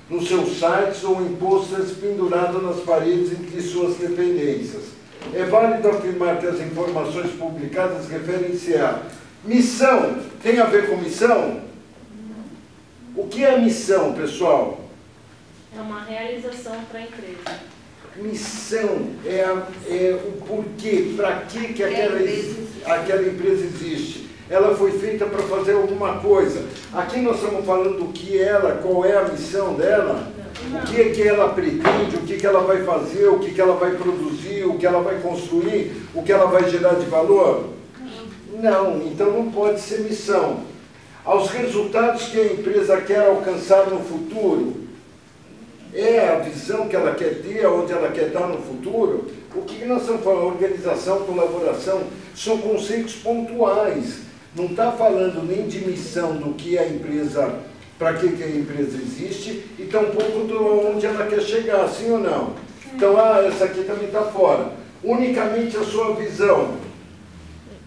nos seus sites ou em posters pendurados nas paredes entre suas dependências. É válido afirmar que as informações publicadas referem-se a missão. Tem a ver com missão? O que é missão, pessoal? É uma realização para a empresa. Missão é o porquê, para que aquela empresa existe. Ela foi feita para fazer alguma coisa. Aqui nós estamos falando do que qual é a missão dela, o que é que ela pretende, o que que ela vai fazer, o que que ela vai produzir, o que ela vai construir, o que ela vai gerar de valor. Não, então não pode ser missão. Aos resultados que a empresa quer alcançar no futuro, é a visão que ela quer ter, onde ela quer estar no futuro. O que nós estamos falando? Organização, colaboração, são conceitos pontuais. Não está falando nem de missão do que a empresa, para que a empresa existe, e tampouco de onde ela quer chegar, sim ou não? Então, essa aqui também está fora. Unicamente a sua visão.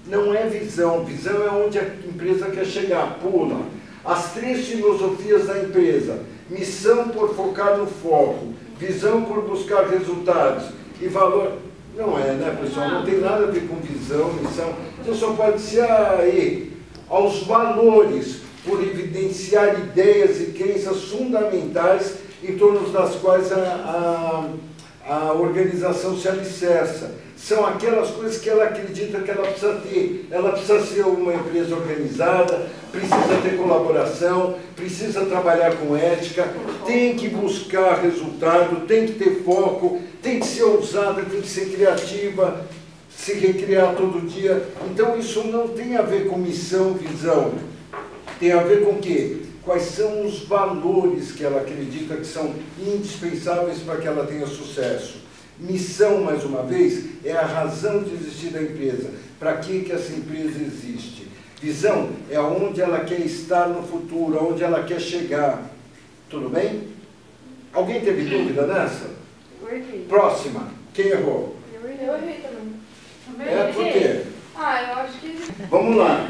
Não é visão. Visão é onde a empresa quer chegar. Pula. As 3 filosofias da empresa. Missão por focar no foco, visão por buscar resultados e valor. Não é, né, pessoal? Não tem nada a ver com visão, missão. Então só pode ser aos valores, por evidenciar ideias e crenças fundamentais em torno das quais a organização se alicerça. São aquelas coisas que ela acredita que ela precisa ter. Ela precisa ser uma empresa organizada, precisa ter colaboração, precisa trabalhar com ética, tem que buscar resultado, tem que ter foco, tem que ser ousada, tem que ser criativa, se recriar todo dia. Então isso não tem a ver com missão, visão. Tem a ver com o quê? Quais são os valores que ela acredita que são indispensáveis para que ela tenha sucesso. Missão, mais uma vez, é a razão de existir da empresa. Para que essa empresa existe? Visão é onde ela quer estar no futuro, aonde ela quer chegar. Tudo bem? Alguém teve dúvida nessa? Eu errei. Próxima. Quem errou? Eu errei também. Por quê? Eu acho que... Vamos lá.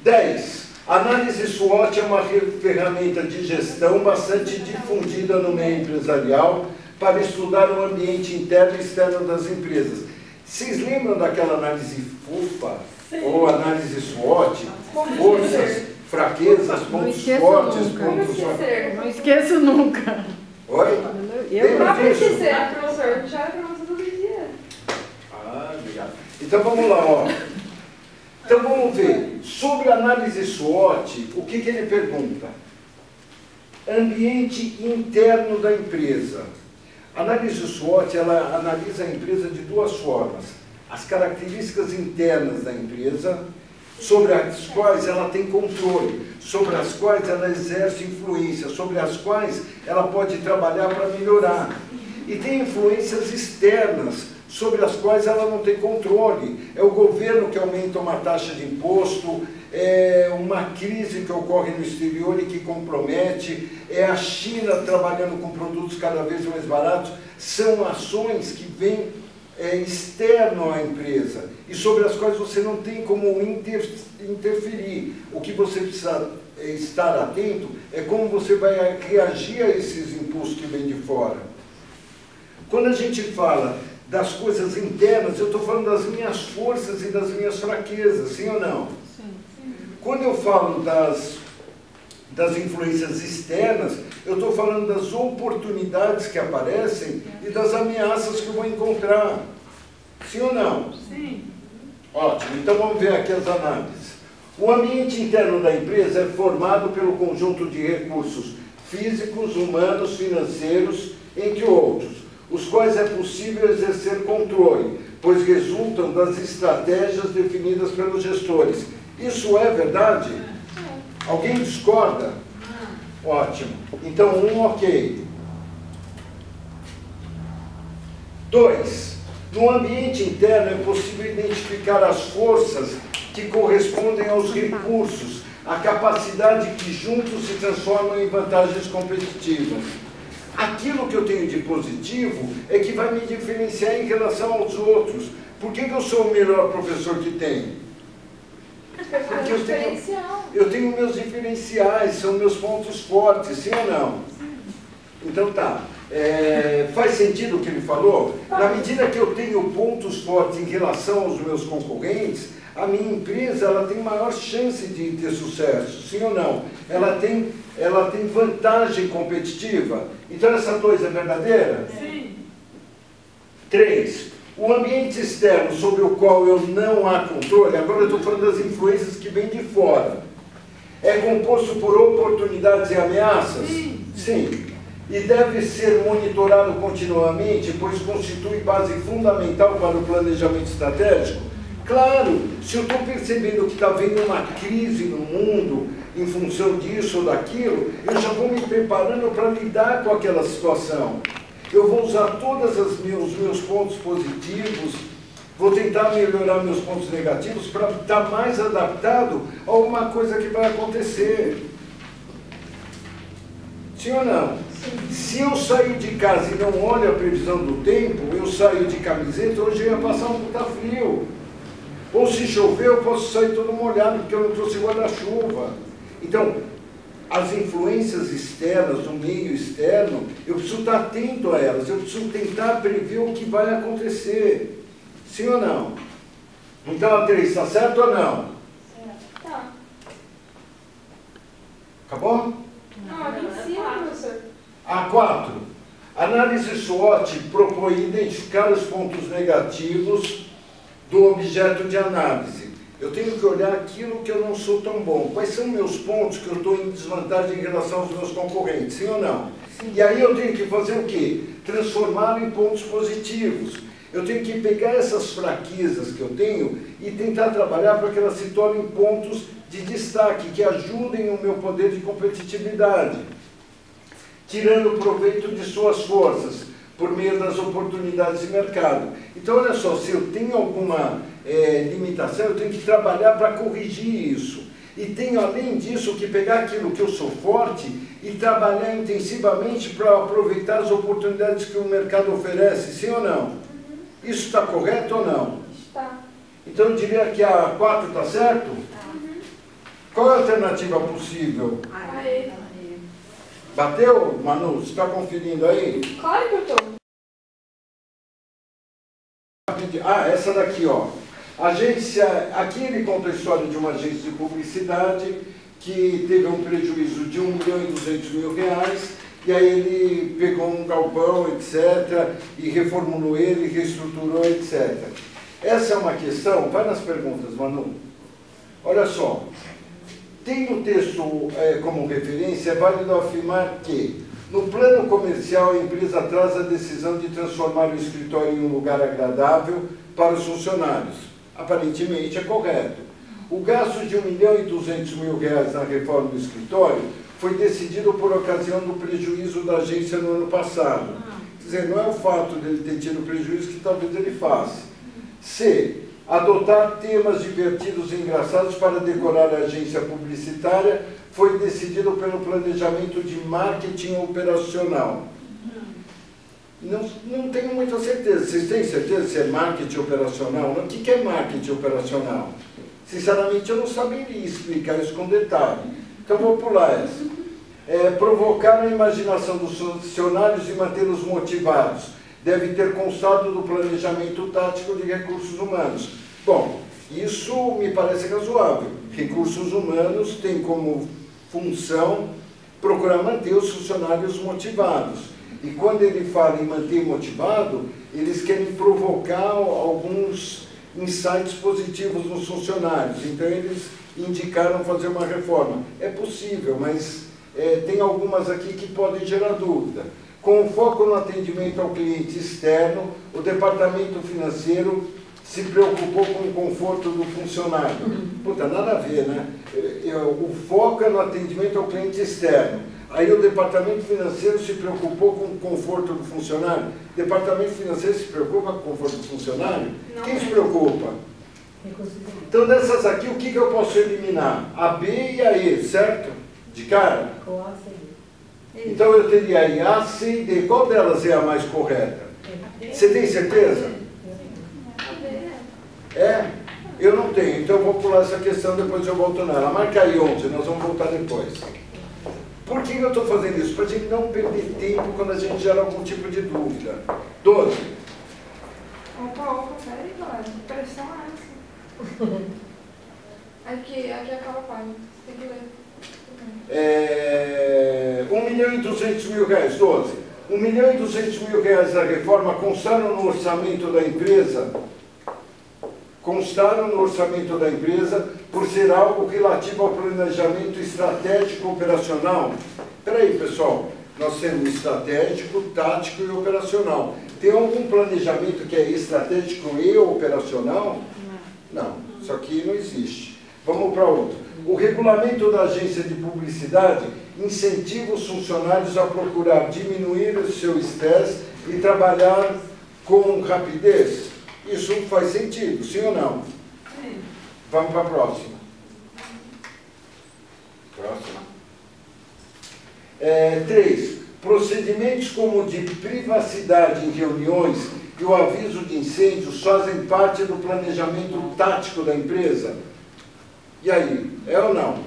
10. A análise SWOT é uma ferramenta de gestão bastante difundida no meio empresarial para estudar o ambiente interno e externo das empresas. Vocês lembram daquela análise FUFA? Sim. Ou análise SWOT? Forças, fraquezas, pontos fortes, pontos fracos. Não esqueço nunca. Oi? Eu próprio esquecer, professor. Já era para você todo dia. Ah, obrigado. Então vamos lá, ó. Então vamos ver. Sobre a análise SWOT, o que ele pergunta? Ambiente interno da empresa. A análise SWOT, ela analisa a empresa de duas formas. As características internas da empresa, sobre as quais ela tem controle, sobre as quais ela exerce influência, sobre as quais ela pode trabalhar para melhorar. E tem influências externas, sobre as quais ela não tem controle. É o governo que aumenta uma taxa de imposto, é uma crise que ocorre no exterior e que compromete, é a China trabalhando com produtos cada vez mais baratos. São ações que vêm externo à empresa e sobre as quais você não tem como interferir. O que você precisa estar atento é como você vai reagir a esses impulsos que vêm de fora. Quando a gente fala das coisas internas, eu estou falando das minhas forças e das minhas fraquezas, sim ou não? Sim. Quando eu falo das influências externas, eu estou falando das oportunidades que aparecem e das ameaças que eu vou encontrar. Sim ou não? Sim. Ótimo, então vamos ver aqui as análises. O ambiente interno da empresa é formado pelo conjunto de recursos físicos, humanos, financeiros, entre outros, os quais é possível exercer controle, pois resultam das estratégias definidas pelos gestores. Isso é verdade? Alguém discorda? Ótimo. Então, ok. 2. No ambiente interno é possível identificar as forças que correspondem aos recursos, a capacidade que juntos se transformam em vantagens competitivas. Aquilo que eu tenho de positivo é que vai me diferenciar em relação aos outros. Por que eu sou o melhor professor que tem? Porque eu tenho meus diferenciais, são meus pontos fortes, sim ou não? Então tá. Faz sentido o que ele falou? Na medida que eu tenho pontos fortes em relação aos meus concorrentes, a minha empresa ela tem maior chance de ter sucesso, sim ou não? Ela tem vantagem competitiva. Então essa coisa é verdadeira? Sim. 3. O ambiente externo sobre o qual eu não há controle, agora eu estou falando das influências que vêm de fora, é composto por oportunidades e ameaças? Sim. Sim. E deve ser monitorado continuamente, pois constitui base fundamental para o planejamento estratégico? Claro, se eu estou percebendo que está havendo uma crise no mundo em função disso ou daquilo, eu já vou me preparando para lidar com aquela situação. Eu vou usar todos os meus pontos positivos, vou tentar melhorar meus pontos negativos para estar mais adaptado a alguma coisa que vai acontecer. Sim ou não? Sim. Se eu saio de casa e não olho a previsão do tempo, eu saio de camiseta, hoje eu ia passar um puta frio. Ou se chover, eu posso sair todo molhado, porque eu não trouxe guarda-chuva. Então, as influências externas, do meio externo, eu preciso estar atento a elas, eu preciso tentar prever o que vai acontecer. Sim ou não? Então, a 3, está certo ou não? Certo. Tá. Acabou? Não, aqui em cima, professor. A 4. Análise SWOT propõe identificar os pontos negativos do objeto de análise. Eu tenho que olhar aquilo que eu não sou tão bom. Quais são meus pontos que eu estou em desvantagem em relação aos meus concorrentes, sim ou não? Sim. E aí eu tenho que fazer o quê? Transformá-lo em pontos positivos. Eu tenho que pegar essas fraquezas que eu tenho e tentar trabalhar para que elas se tornem pontos de destaque, que ajudem o meu poder de competitividade, tirando proveito de suas forças, por meio das oportunidades de mercado. Então, olha só, se eu tenho alguma limitação, eu tenho que trabalhar para corrigir isso. E tenho, além disso, que pegar aquilo que eu sou forte e trabalhar intensivamente para aproveitar as oportunidades que o mercado oferece, sim ou não? Isso está correto ou não? Está. Então, eu diria que a 4 está certo? Qual é a alternativa possível? Aí. Bateu, Manu? Você está conferindo aí? Claro que eu tô. Ah, essa daqui, ó. Agência, aqui ele conta a história de uma agência de publicidade que teve um prejuízo de R$1.200.000, e aí ele pegou um galpão, etc., e reformulou ele, reestruturou, etc. Essa é uma questão, vai nas perguntas, Manu. Olha só, tendo o texto como referência, é válido afirmar que, no plano comercial, a empresa traz a decisão de transformar o escritório em um lugar agradável para os funcionários. Aparentemente é correto. O gasto de R$1.200.000 na reforma do escritório foi decidido por ocasião do prejuízo da agência no ano passado. Quer dizer, não é o fato dele ter tido prejuízo que talvez ele faça. C. Adotar temas divertidos e engraçados para decorar a agência publicitária foi decidido pelo planejamento de marketing operacional. Não tenho muita certeza. Vocês têm certeza se é marketing operacional? O que é marketing operacional? Sinceramente, eu não saberia explicar isso com detalhe. Então, vou pular essa. Provocar a imaginação dos funcionários e mantê-los motivados. Deve ter constado do planejamento tático de recursos humanos. Bom, isso me parece razoável. Recursos humanos têm como função procurar manter os funcionários motivados. E quando ele fala em manter motivado, eles querem provocar alguns insights positivos nos funcionários. Então, eles indicaram fazer uma reforma. É possível, mas tem algumas aqui que podem gerar dúvida. Com foco no atendimento ao cliente externo, o departamento financeiro se preocupou com o conforto do funcionário. Puta, nada a ver, né? O foco é no atendimento ao cliente externo. Aí o departamento financeiro se preocupou com o conforto do funcionário. O departamento financeiro se preocupa com o conforto do funcionário? Não. Quem se preocupa? Então, dessas aqui, o que eu posso eliminar? A B e a E, certo? De cara? Com A, C e D. Então, eu teria aí A, C e D. Qual delas é a mais correta? Você tem certeza? Eu não tenho. Então, eu vou pular essa questão, depois eu volto nela. Marca aí 11, nós vamos voltar depois. Por que eu estou fazendo isso? Para a gente não perder tempo quando a gente gera algum tipo de dúvida. 12. Opa, peraí, galera. Que pressão é essa? Aqui acaba a página. Você tem que ler. R$1.200.000, 12. R$1.200.000 da reforma constaram no orçamento da empresa. Constaram no orçamento da empresa por ser algo relativo ao planejamento estratégico operacional. Espera aí, pessoal. Nós temos estratégico, tático e operacional. Tem algum planejamento que é estratégico e operacional? Não. Isso aqui não existe. Vamos para outro. O regulamento da agência de publicidade incentiva os funcionários a procurar diminuir o seu estresse e trabalhar com rapidez. Isso faz sentido, sim ou não? Sim. Vamos para a próxima. Próxima. 3. Procedimentos como o de privacidade em reuniões e o aviso de incêndios fazem parte do planejamento tático da empresa? E aí, é ou não?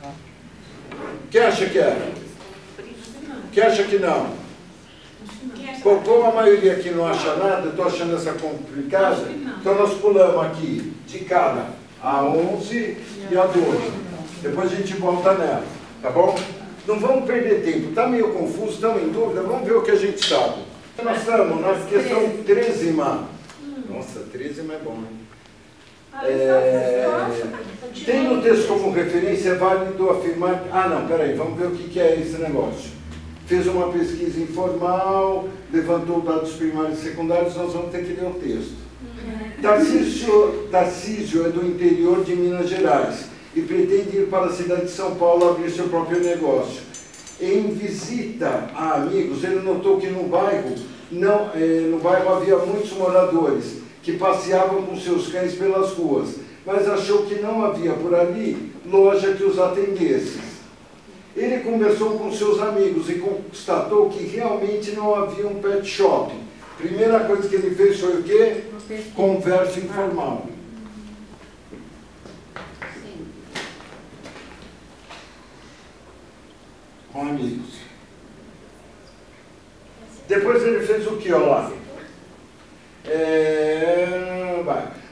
Não. Quem acha que é? Quem acha que não? Bom, como a maioria aqui não acha nada, eu estou achando essa complicada, então nós pulamos aqui de cara a 11 e a 12. Depois a gente volta nela, tá bom? Não vamos perder tempo, está meio confuso, estamos em dúvida, vamos ver o que a gente sabe. Nós estamos na questão 13ª. Nossa, 13ª é bom, hein? Tendo o texto como referência, é válido afirmar... Ah, não, peraí, vamos ver o que é esse negócio. Fez uma pesquisa informal, levantou dados primários e secundários, nós vamos ter que ler o texto. Tarcísio é do interior de Minas Gerais e pretende ir para a cidade de São Paulo abrir seu próprio negócio. Em visita a amigos, ele notou que no bairro havia muitos moradores que passeavam com seus cães pelas ruas, mas achou que não havia por ali loja que os atendesse. Ele conversou com seus amigos e constatou que realmente não havia um pet shop. Primeira coisa que ele fez foi o quê? Conversa informal. com amigos. Depois ele fez o que, ó lá?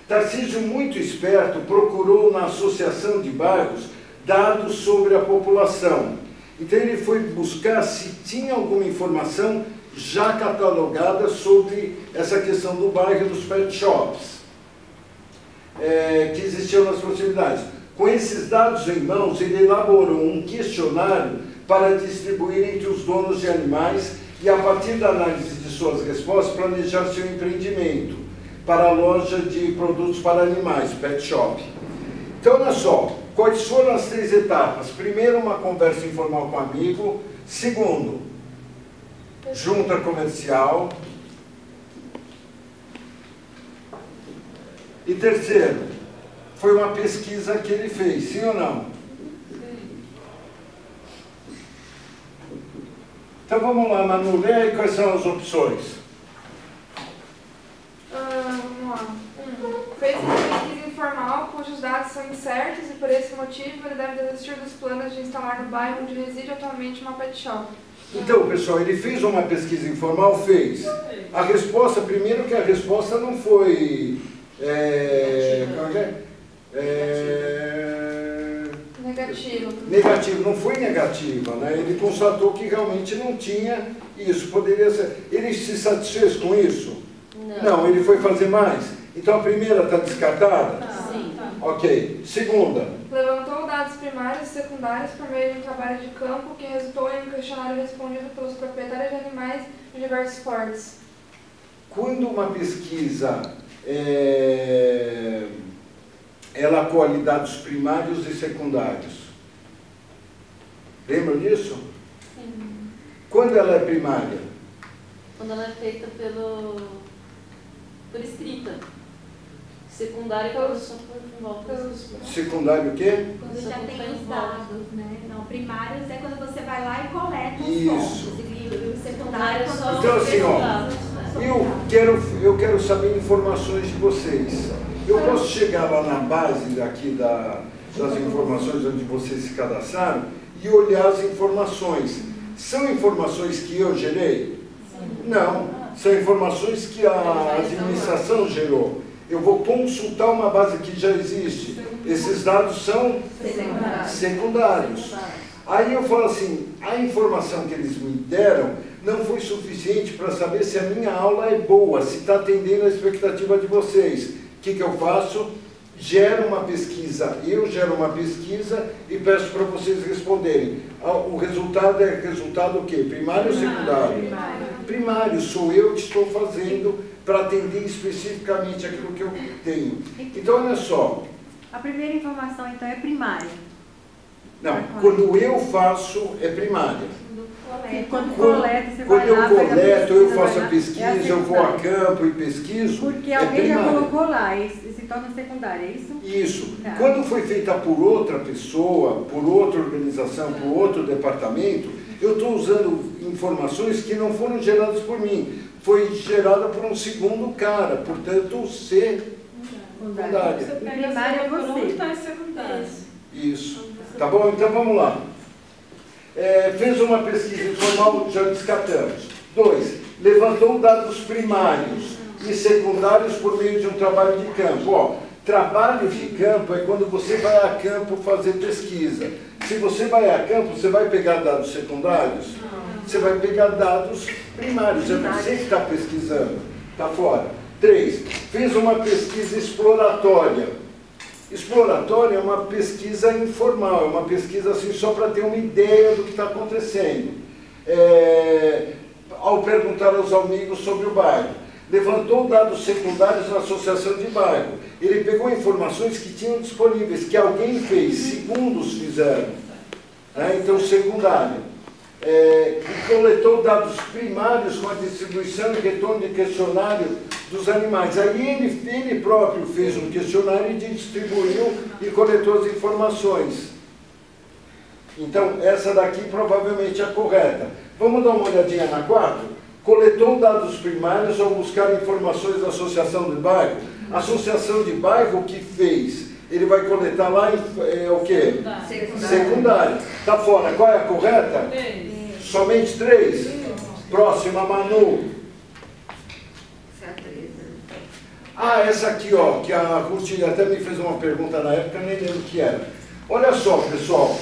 Tarcísio, muito esperto, procurou na associação de bairros dados sobre a população. Então ele foi buscar se tinha alguma informação já catalogada sobre essa questão do bairro e dos pet shops que existiam nas proximidades. Com esses dados em mãos, ele elaborou um questionário para distribuir entre os donos de animais e, a partir da análise de suas respostas, planejar seu empreendimento para a loja de produtos para animais, pet shop. Então, olha só, quais foram as 3 etapas? Primeiro, uma conversa informal com o amigo. Segundo, junta comercial. E terceiro, foi uma pesquisa que ele fez, sim ou não? Sim. Então vamos lá, Manu, lê aí quais são as opções. Vamos lá. Fez uma pesquisa informal cujos dados são incertos e, por esse motivo, ele deve desistir dos planos de instalar no bairro onde reside atualmente uma pet shop. Então, pessoal, ele fez uma pesquisa informal? Fez. A resposta, primeiro que a resposta não foi... Negativo, não foi negativa, né? Ele constatou que realmente não tinha isso, poderia ser. Ele se satisfez com isso? Não, ele foi fazer mais. Então a primeira está descartada? Sim. Ok. Segunda. Levantou dados primários e secundários por meio de um trabalho de campo que resultou em um questionário respondido pelos proprietários de animais de diversos portes. Quando uma pesquisa ela colhe dados primários e secundários. Lembram disso? Sim. Quando ela é primária? Quando ela é feita por escrita. Secundária, quando só por volta. Secundário o quê? Quando já tem os dados, né? Não, primários é quando você vai lá e coleta os Isso. pontos. E o secundário é quando Então, você assim, ó, eu quero saber informações de vocês. Eu posso chegar lá na base daqui das informações onde vocês se cadastraram e olhar as informações. São informações que eu gerei? Não. São informações que a administração gerou. Eu vou consultar uma base que já existe. Esses dados são secundários. Aí eu falo assim, a informação que eles me deram não foi suficiente para saber se a minha aula é boa, se está atendendo a expectativa de vocês. O que eu faço? Gero uma pesquisa, eu gero uma pesquisa e peço para vocês responderem. O resultado é resultado o quê? Primário ou secundário? Primário, sou eu que estou fazendo para atender especificamente aquilo que eu tenho. Então, olha só. A primeira informação, então, é primária. Não, quando eu faço, é primária. Quando coleta, você quando vai eu lá, faz a coleto, eu faço vai a lá, pesquisa, eu vou a campo e pesquiso. Porque é alguém já primária. colocou lá e se torna secundária, é isso? Isso. Tá. Quando foi feita por outra pessoa, por outra organização, por outro departamento, eu estou usando informações que não foram geradas por mim. Foi gerada por um segundo cara, portanto, secundária. Você pega Primária é você. pronta e secundária. Isso. Tá bom? Então vamos lá. Fez uma pesquisa informal, já descartamos. 2. Levantou dados primários e secundários por meio de um trabalho de campo. Ó, trabalho de campo é quando você vai a campo fazer pesquisa. Se você vai a campo, você vai pegar dados secundários? Você vai pegar dados primários. É você que está pesquisando. Está fora. 3. Fez uma pesquisa exploratória. Exploratória é uma pesquisa informal, é uma pesquisa assim só para ter uma ideia do que está acontecendo. Ao perguntar aos amigos sobre o bairro, levantou dados secundários na associação de bairro. Ele pegou informações que tinham disponíveis, que alguém fez, segundos fizeram. Então, secundário. Coletou dados primários com a distribuição e retorno de questionário dos animais. Aí ele próprio fez um questionário e distribuiu e coletou as informações. Então, essa daqui provavelmente é a correta. Vamos dar uma olhadinha na 4? Coletou dados primários ao buscar informações da associação de bairro. A associação de bairro o que fez? ele vai coletar lá o quê? Secundário. Está fora. Qual é a correta? Somente 3? Próxima, Manu. Ah, essa aqui, ó, que a Ruth até me fez uma pergunta na época, nem lembro o que era. Olha só, pessoal,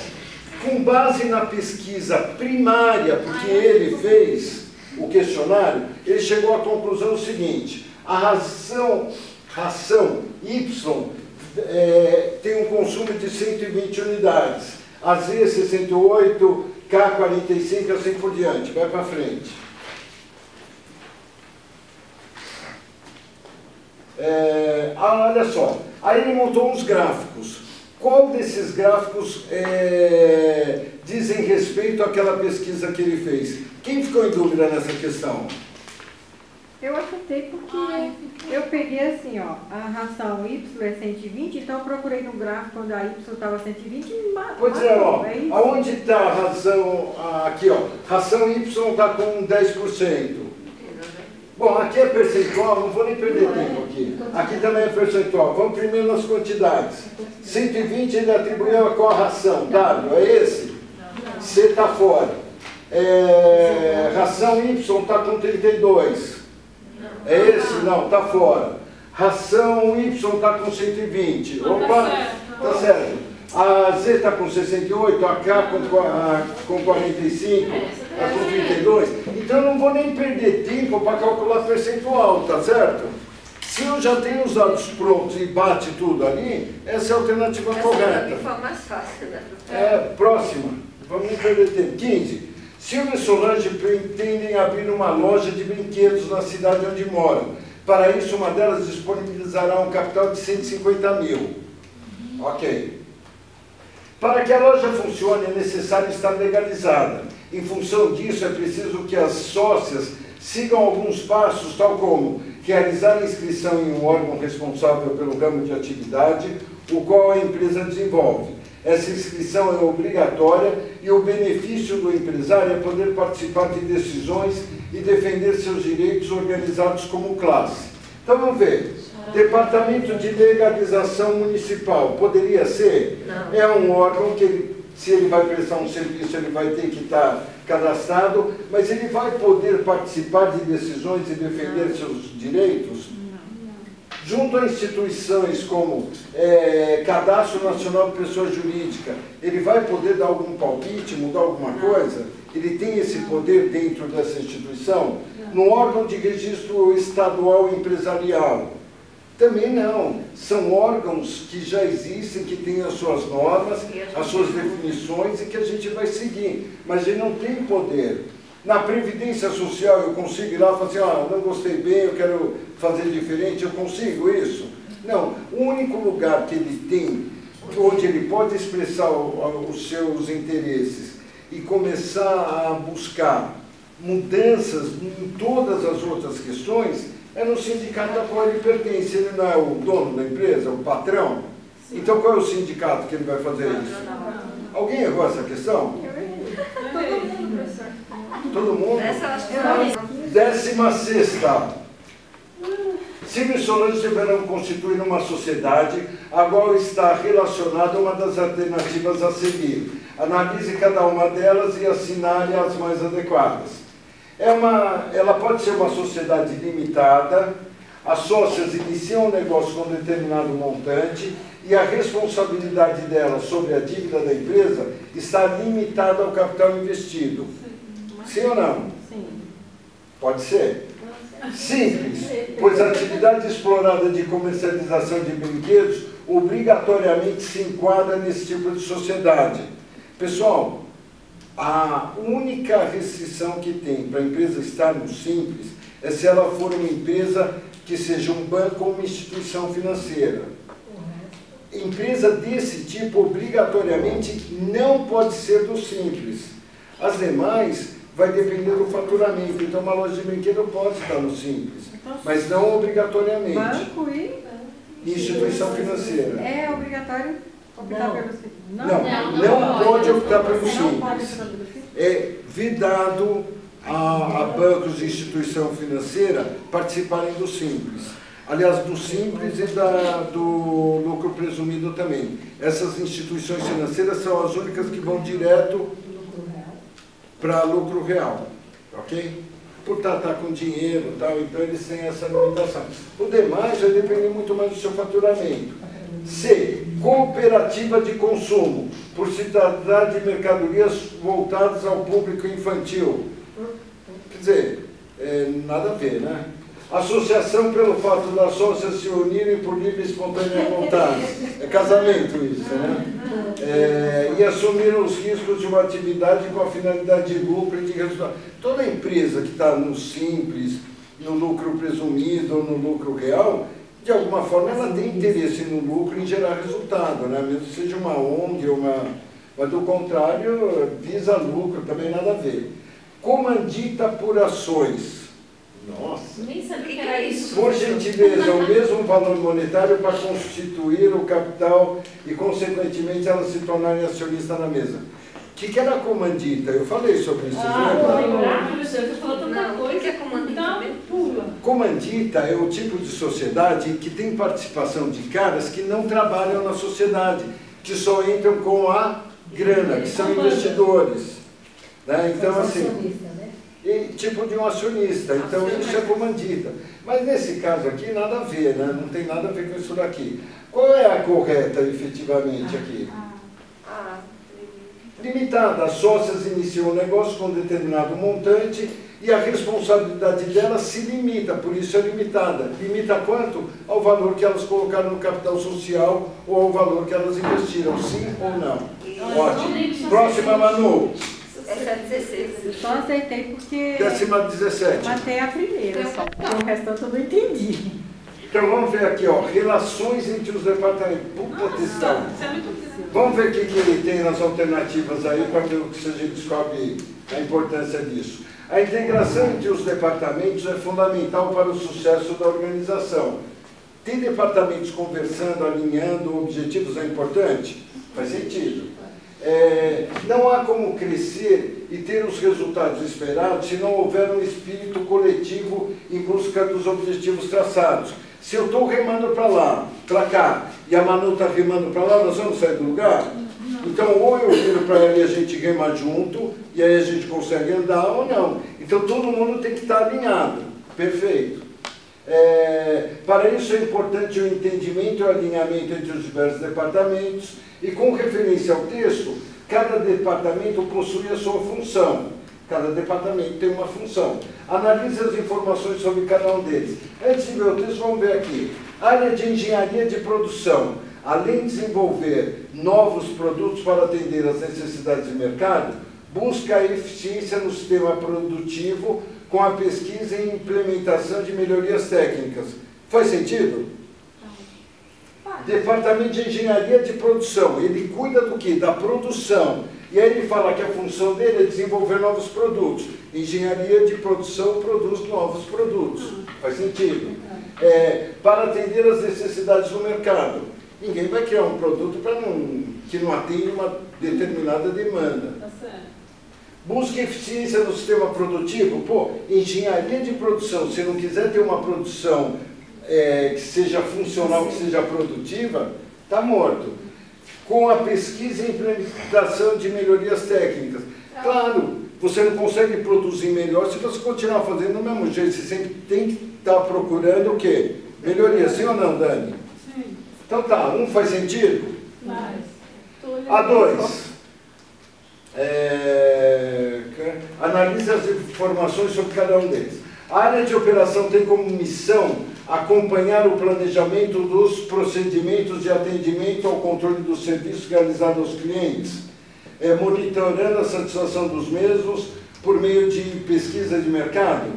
com base na pesquisa primária, porque ele fez o questionário, ele chegou à conclusão seguinte: a ração Y tem um consumo de 120 unidades, a Z 68, K 45, assim por diante. Vai para frente. Olha só, aí ele montou uns gráficos. Qual desses gráficos dizem respeito àquela pesquisa que ele fez? Quem ficou em dúvida nessa questão? Eu acertei porque eu peguei assim, ó, a ração Y é 120, então eu procurei no gráfico quando a Y estava 120 e matou. Pois é, ó, aonde está a ração, aqui, ó, ração Y está com 10%. Bom, aqui é percentual, não vou nem perder tempo aqui. Aqui também é percentual. Vamos primeiro nas quantidades. 120 ele atribuiu a qual ração? W, é esse? C está fora. Ração Y está com 32. É esse? Não, está fora. Ração Y está com 120. Opa, está certo. A Z está com 68, a K com 45, a com 32. Então eu não vou nem perder tempo para calcular percentual, tá certo? Se eu já tenho os dados prontos e bate tudo ali, essa é a alternativa correta. Essa foi mais fácil, né? Próxima. Vamos nem perder tempo. 15. Silvio e Solange pretendem abrir uma loja de brinquedos na cidade onde moram. Para isso, uma delas disponibilizará um capital de 150 mil. Ok. Para que a loja funcione, é necessário estar legalizada. Em função disso, é preciso que as sócias sigam alguns passos, tal como realizar a inscrição em um órgão responsável pelo ramo de atividade, o qual a empresa desenvolve. Essa inscrição é obrigatória e o benefício do empresário é poder participar de decisões e defender seus direitos organizados como classe. Então, vamos ver. Departamento de Legalização Municipal, poderia ser? Não. É um órgão que, se ele vai prestar um serviço, ele vai ter que estar cadastrado, mas ele vai poder participar de decisões e defender seus direitos? Junto a instituições como Cadastro Nacional de Pessoa Jurídica, ele vai poder dar algum palpite, mudar alguma coisa? Ele tem esse poder dentro dessa instituição? No órgão de registro estadual empresarial? Também não. São órgãos que já existem, que têm as suas normas, as suas definições e que a gente vai seguir. Mas ele não tem poder. Na Previdência Social eu consigo ir lá e falar assim, não gostei bem, eu quero fazer diferente, eu consigo isso? Não. O único lugar que ele tem, onde ele pode expressar os seus interesses e começar a buscar mudanças em todas as outras questões, é no sindicato a qual ele pertence. Ele não é o dono da empresa, o patrão? Sim. Então qual é o sindicato que ele vai fazer isso? Alguém errou essa questão? Todo mundo, professor. Todo mundo? Essa eu acho que 16ª. Silvio e Solange deverão constituir uma sociedade a qual está relacionada a uma das alternativas a seguir. Analise cada uma delas e assinale as mais adequadas. Ela pode ser uma sociedade limitada, as sócias iniciam um negócio com determinado montante e a responsabilidade delas sobre a dívida da empresa está limitada ao capital investido. Sim ou não? Sim. Pode ser? Simples, pois a atividade explorada de comercialização de brinquedos obrigatoriamente se enquadra nesse tipo de sociedade. Pessoal, a única restrição que tem para a empresa estar no Simples é se ela for uma empresa que seja um banco ou uma instituição financeira. Empresa desse tipo, obrigatoriamente, não pode ser do Simples. As demais vai depender do faturamento. Então, uma loja de brinquedo pode estar no Simples, mas não obrigatoriamente. Banco e Instituição financeira. é obrigatório optar pelo Simples? Não pode optar pelo Simples. É vedado a bancos de instituição financeira participarem do Simples. Aliás, do Simples e do lucro presumido também. Essas instituições financeiras são as únicas que vão direto para lucro real, ok? Por tratar com dinheiro e tal, então eles têm essa limitação. O demais vai depender muito mais do seu faturamento. C. Cooperativa de consumo, por se tratar de mercadorias voltadas ao público infantil. Quer dizer, nada a ver, né? Associação pelo fato das sócias se unirem por livre e espontânea vontade. É casamento isso, né? E assumir os riscos de uma atividade com a finalidade de lucro e de resultado. Toda empresa que está no simples, no lucro presumido ou no lucro real, de alguma forma ela tem interesse no lucro em gerar resultado, né? Mesmo que seja uma ONG ou mas do contrário, visa lucro, também nada a ver. Comandita por ações. Nossa. Nem sabia que era isso. Por gentileza, o mesmo valor monetário para constituir o capital e, consequentemente, elas se tornarem acionistas na mesa. O que era a comandita? Eu falei sobre isso. Você falou tanta coisa. O que é comandita Então, mesmo? pula. Comandita é o tipo de sociedade que tem participação de caras que não trabalham na sociedade, que só entram com a grana, que são investidores. Né? Então, assim... E, tipo de um acionista, então isso é comandita. Mas nesse caso aqui, nada a ver, né? Não tem nada a ver com isso daqui. Qual é a correta, efetivamente, aqui? Limitada. As sócias iniciam um negócio com determinado montante e a responsabilidade delas se limita, por isso é limitada. Limita quanto? Ao valor que elas colocaram no capital social ou ao valor que elas investiram, sim ou não? Ótimo. Próxima, Manu. Essa é 16. Eu só aceitei porque 17. matei a primeira só, porque o restante eu não entendi. Então vamos ver aqui, ó, relações entre os departamentos. Puta questão. Vamos ver o que ele tem nas alternativas aí para ver se a gente descobre a importância disso. A integração entre os departamentos é fundamental para o sucesso da organização. Tem departamentos conversando, alinhando objetivos, é importante? Faz sentido. Não há como crescer e ter os resultados esperados se não houver um espírito coletivo em busca dos objetivos traçados. Se eu estou remando para lá, para cá, e a Manu está remando para lá, nós vamos sair do lugar? Então, ou eu viro para ela e a gente rema junto, e aí a gente consegue andar, ou não. Então, todo mundo tem que estar alinhado. Perfeito. Para isso é importante o entendimento e o alinhamento entre os diversos departamentos, e com referência ao texto, cada departamento possui a sua função. Cada departamento tem uma função. Analise as informações sobre cada um deles. Antes de ver o texto, vamos ver aqui. Área de engenharia de produção. Além de desenvolver novos produtos para atender às necessidades de mercado, busca a eficiência no sistema produtivo com a pesquisa e implementação de melhorias técnicas. Faz sentido? Departamento de Engenharia de Produção, ele cuida do quê? Da produção. E aí ele fala que a função dele é desenvolver novos produtos. Engenharia de Produção produz novos produtos. Faz sentido? Para atender às necessidades do mercado. Ninguém vai criar um produto que não atende uma determinada demanda. Busca eficiência no sistema produtivo. Pô, engenharia de produção, se não quiser ter uma produção que seja funcional, que seja produtiva, está morto. Com a pesquisa e implementação de melhorias técnicas. Claro, você não consegue produzir melhor se você continuar fazendo do mesmo jeito. Você sempre tem que estar procurando o quê? Melhoria, sim ou não, Dani? Sim. Então tá, faz sentido? A2. Analise as informações sobre cada um deles. A área de operação tem como missão acompanhar o planejamento dos procedimentos de atendimento ao controle dos serviços realizados aos clientes, monitorando a satisfação dos mesmos por meio de pesquisa de mercado.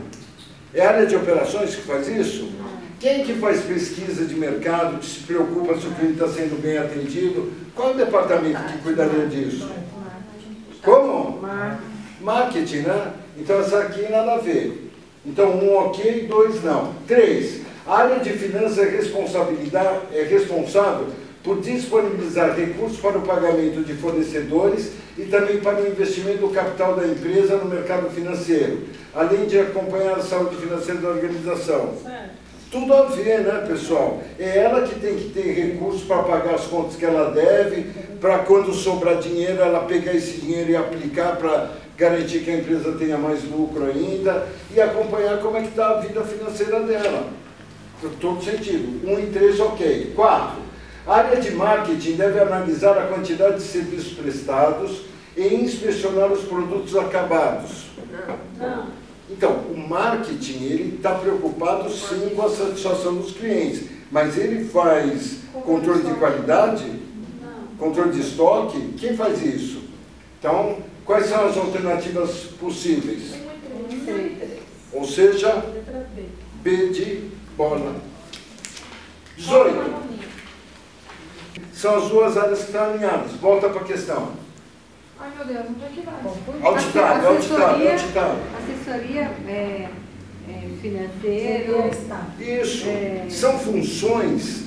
É a área de operações que faz isso? Quem que faz pesquisa de mercado, que se preocupa se o cliente está sendo bem atendido? Qual é o departamento que cuidaria disso? Como? Marketing, né? Então essa aqui nada a ver. Então, 1 ok, 2 não. 3. A área de finanças é responsável por disponibilizar recursos para o pagamento de fornecedores e também para o investimento do capital da empresa no mercado financeiro, além de acompanhar a saúde financeira da organização. Tudo a ver, né, pessoal? É ela que tem que ter recursos para pagar as contas que ela deve, para quando sobrar dinheiro, ela pegar esse dinheiro e aplicar para garantir que a empresa tenha mais lucro ainda e acompanhar como é que está a vida financeira dela. Em todo sentido. 1 e 3, ok. 4. A área de marketing deve analisar a quantidade de serviços prestados e inspecionar os produtos acabados. Não. Então, o marketing, ele está preocupado sim com a satisfação dos clientes, mas ele faz controle de qualidade, controle de estoque, quem faz isso? Então, quais são as alternativas possíveis? Ou seja, B de bola. 18. São as duas áreas que estão alinhadas. Volta para a questão. Ai, meu Deus, onde é que vai? Auditário. Assessoria financeira. Isso. São funções,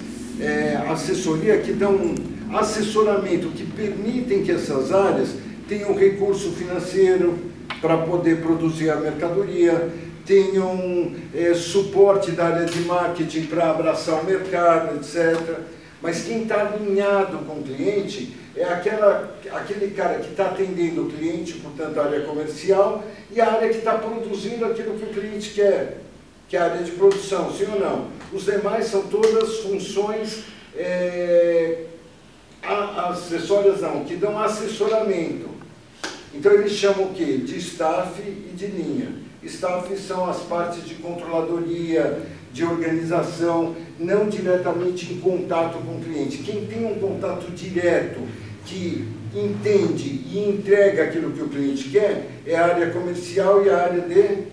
assessoria, que dão assessoramento, que permitem que essas áreas tenham recurso financeiro para poder produzir a mercadoria, tenham suporte da área de marketing para abraçar o mercado, etc. Mas quem está alinhado com o cliente é aquele cara que está atendendo o cliente, portanto a área comercial, e a área que está produzindo aquilo que o cliente quer, que é a área de produção, sim ou não? Os demais são todas funções acessórias, não, que dão assessoramento. Então eles chamam o quê? De staff e de linha. Staff são as partes de controladoria, de organização, não diretamente em contato com o cliente. Quem tem um contato direto, que entende e entrega aquilo que o cliente quer, é a área comercial e a área de...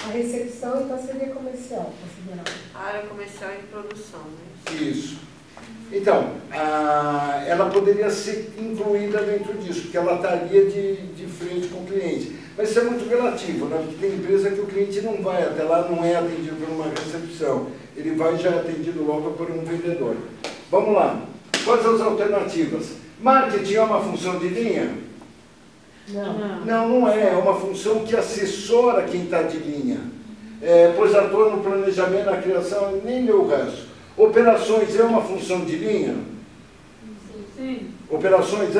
A recepção e parceria comercial, considerado. A área comercial e de produção, né? Isso. Então, ela poderia ser incluída dentro disso, porque ela estaria de frente com o cliente. Mas isso é muito relativo, né? Porque tem empresa que o cliente não vai até lá, não é atendido por uma recepção. Ele vai já atendido logo por um vendedor. Vamos lá. Quais as alternativas? Marketing é uma função de linha? Não é. É uma função que assessora quem está de linha. Pois atua no planejamento, na criação, nem leu o resto. Operações é uma função de linha? Sim. Operações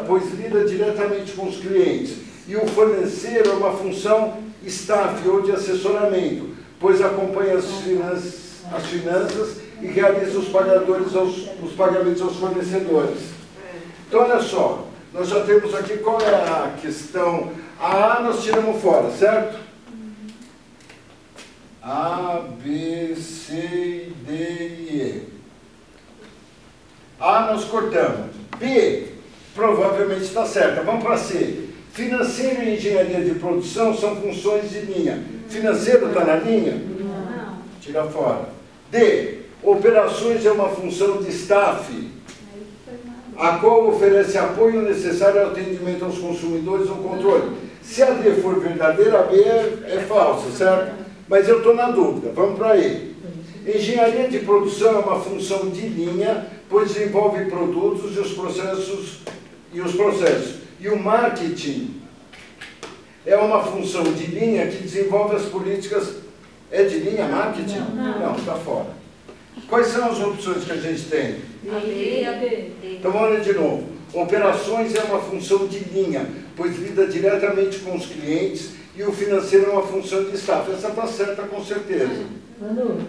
pois lida diretamente com os clientes. E o fornecer é uma função staff ou de assessoramento, pois acompanha as finanças e realiza os pagamentos aos fornecedores. Então, olha só, nós já temos aqui qual é a questão. A nós tiramos fora, certo? A, B, C, D e E. A nós cortamos. B, provavelmente está certa. Vamos para C. Financeiro e engenharia de produção são funções de linha. Financeiro está na linha? Não. Tira fora. D, operações é uma função de staff, a qual oferece apoio necessário ao atendimento aos consumidores no controle. Se a D for verdadeira, a B é falsa, certo? Mas eu estou na dúvida. Vamos para E. Engenharia de produção é uma função de linha, pois envolve produtos e os processos. E o marketing é uma função de linha que desenvolve as políticas. É de linha marketing? Não, está fora. Quais são as opções que a gente tem? A B e a B. Então vamos ler de novo. Operações é uma função de linha, pois lida diretamente com os clientes, e o financeiro é uma função de staff. Essa está certa com certeza. Manu.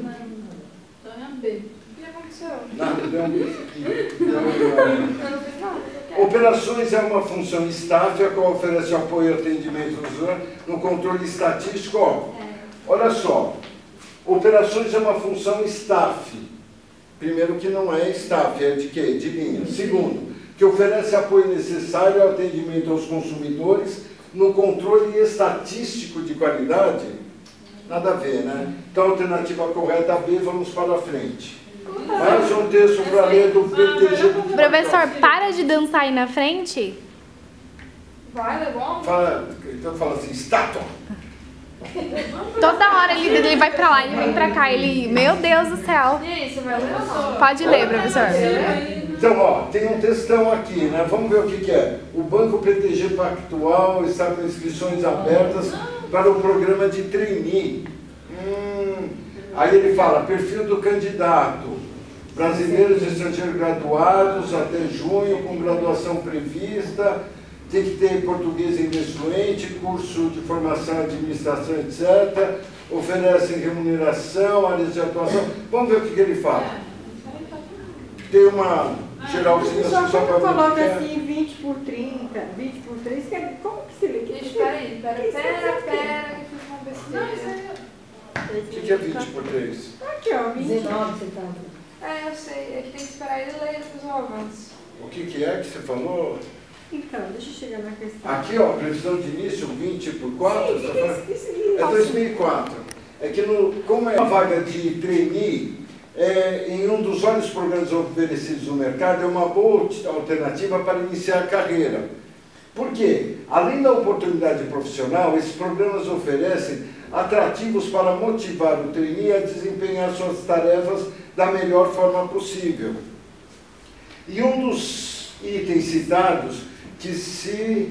Então é a B. O que aconteceu? Nada, Eu não fiz nada. Operações é uma função staff, a qual oferece apoio e atendimento ao usuário no controle estatístico. Ó, olha só, operações é uma função staff. Primeiro que não é staff, é de quê? De linha. Segundo, que oferece apoio necessário ao atendimento aos consumidores no controle estatístico de qualidade. Nada a ver, né? Então, a alternativa correta é B, vamos para frente. Mais um texto para ler do PTG. Professor, para de dançar aí na frente. Vai, Levon? Então fala assim, estátua. Toda hora ele vai pra lá e vem pra cá. Ele, meu Deus do céu. E aí, você vai ler ou não? Pode ler, professor. Então, ó, tem um textão aqui, né? Vamos ver o que é. O Banco PTG Pactual está com inscrições abertas para o programa de trainee. Aí ele fala, perfil do candidato, brasileiros e estrangeiros graduados até junho, com graduação prevista, tem que ter português e inglês fluente, curso de formação, administração, etc. Oferecem remuneração, áreas de atuação. Vamos ver o que ele fala. Tem uma geralzinha Só assim, só para ver o que coloca é. assim 20 por 30, 20 por 3, que é, como que se lê? Gente, peraí, pera, que eu fiz uma besteira. O que é 20 por 3? Aqui, ó, 20. 19 você tá. É, eu sei, é que tem que esperar ele ler depois eu avanço. O que é que você falou? Então, deixa eu chegar na questão. Aqui, ó, previsão de início 20 por 4, Sim, você tá falando? isso É 2004. É que, como é uma vaga de trainee, em um dos vários programas oferecidos no mercado, é uma boa alternativa para iniciar a carreira. Por quê? Além da oportunidade profissional, esses programas oferecem atrativos para motivar o trainee a desempenhar suas tarefas da melhor forma possível. E um dos itens citados que se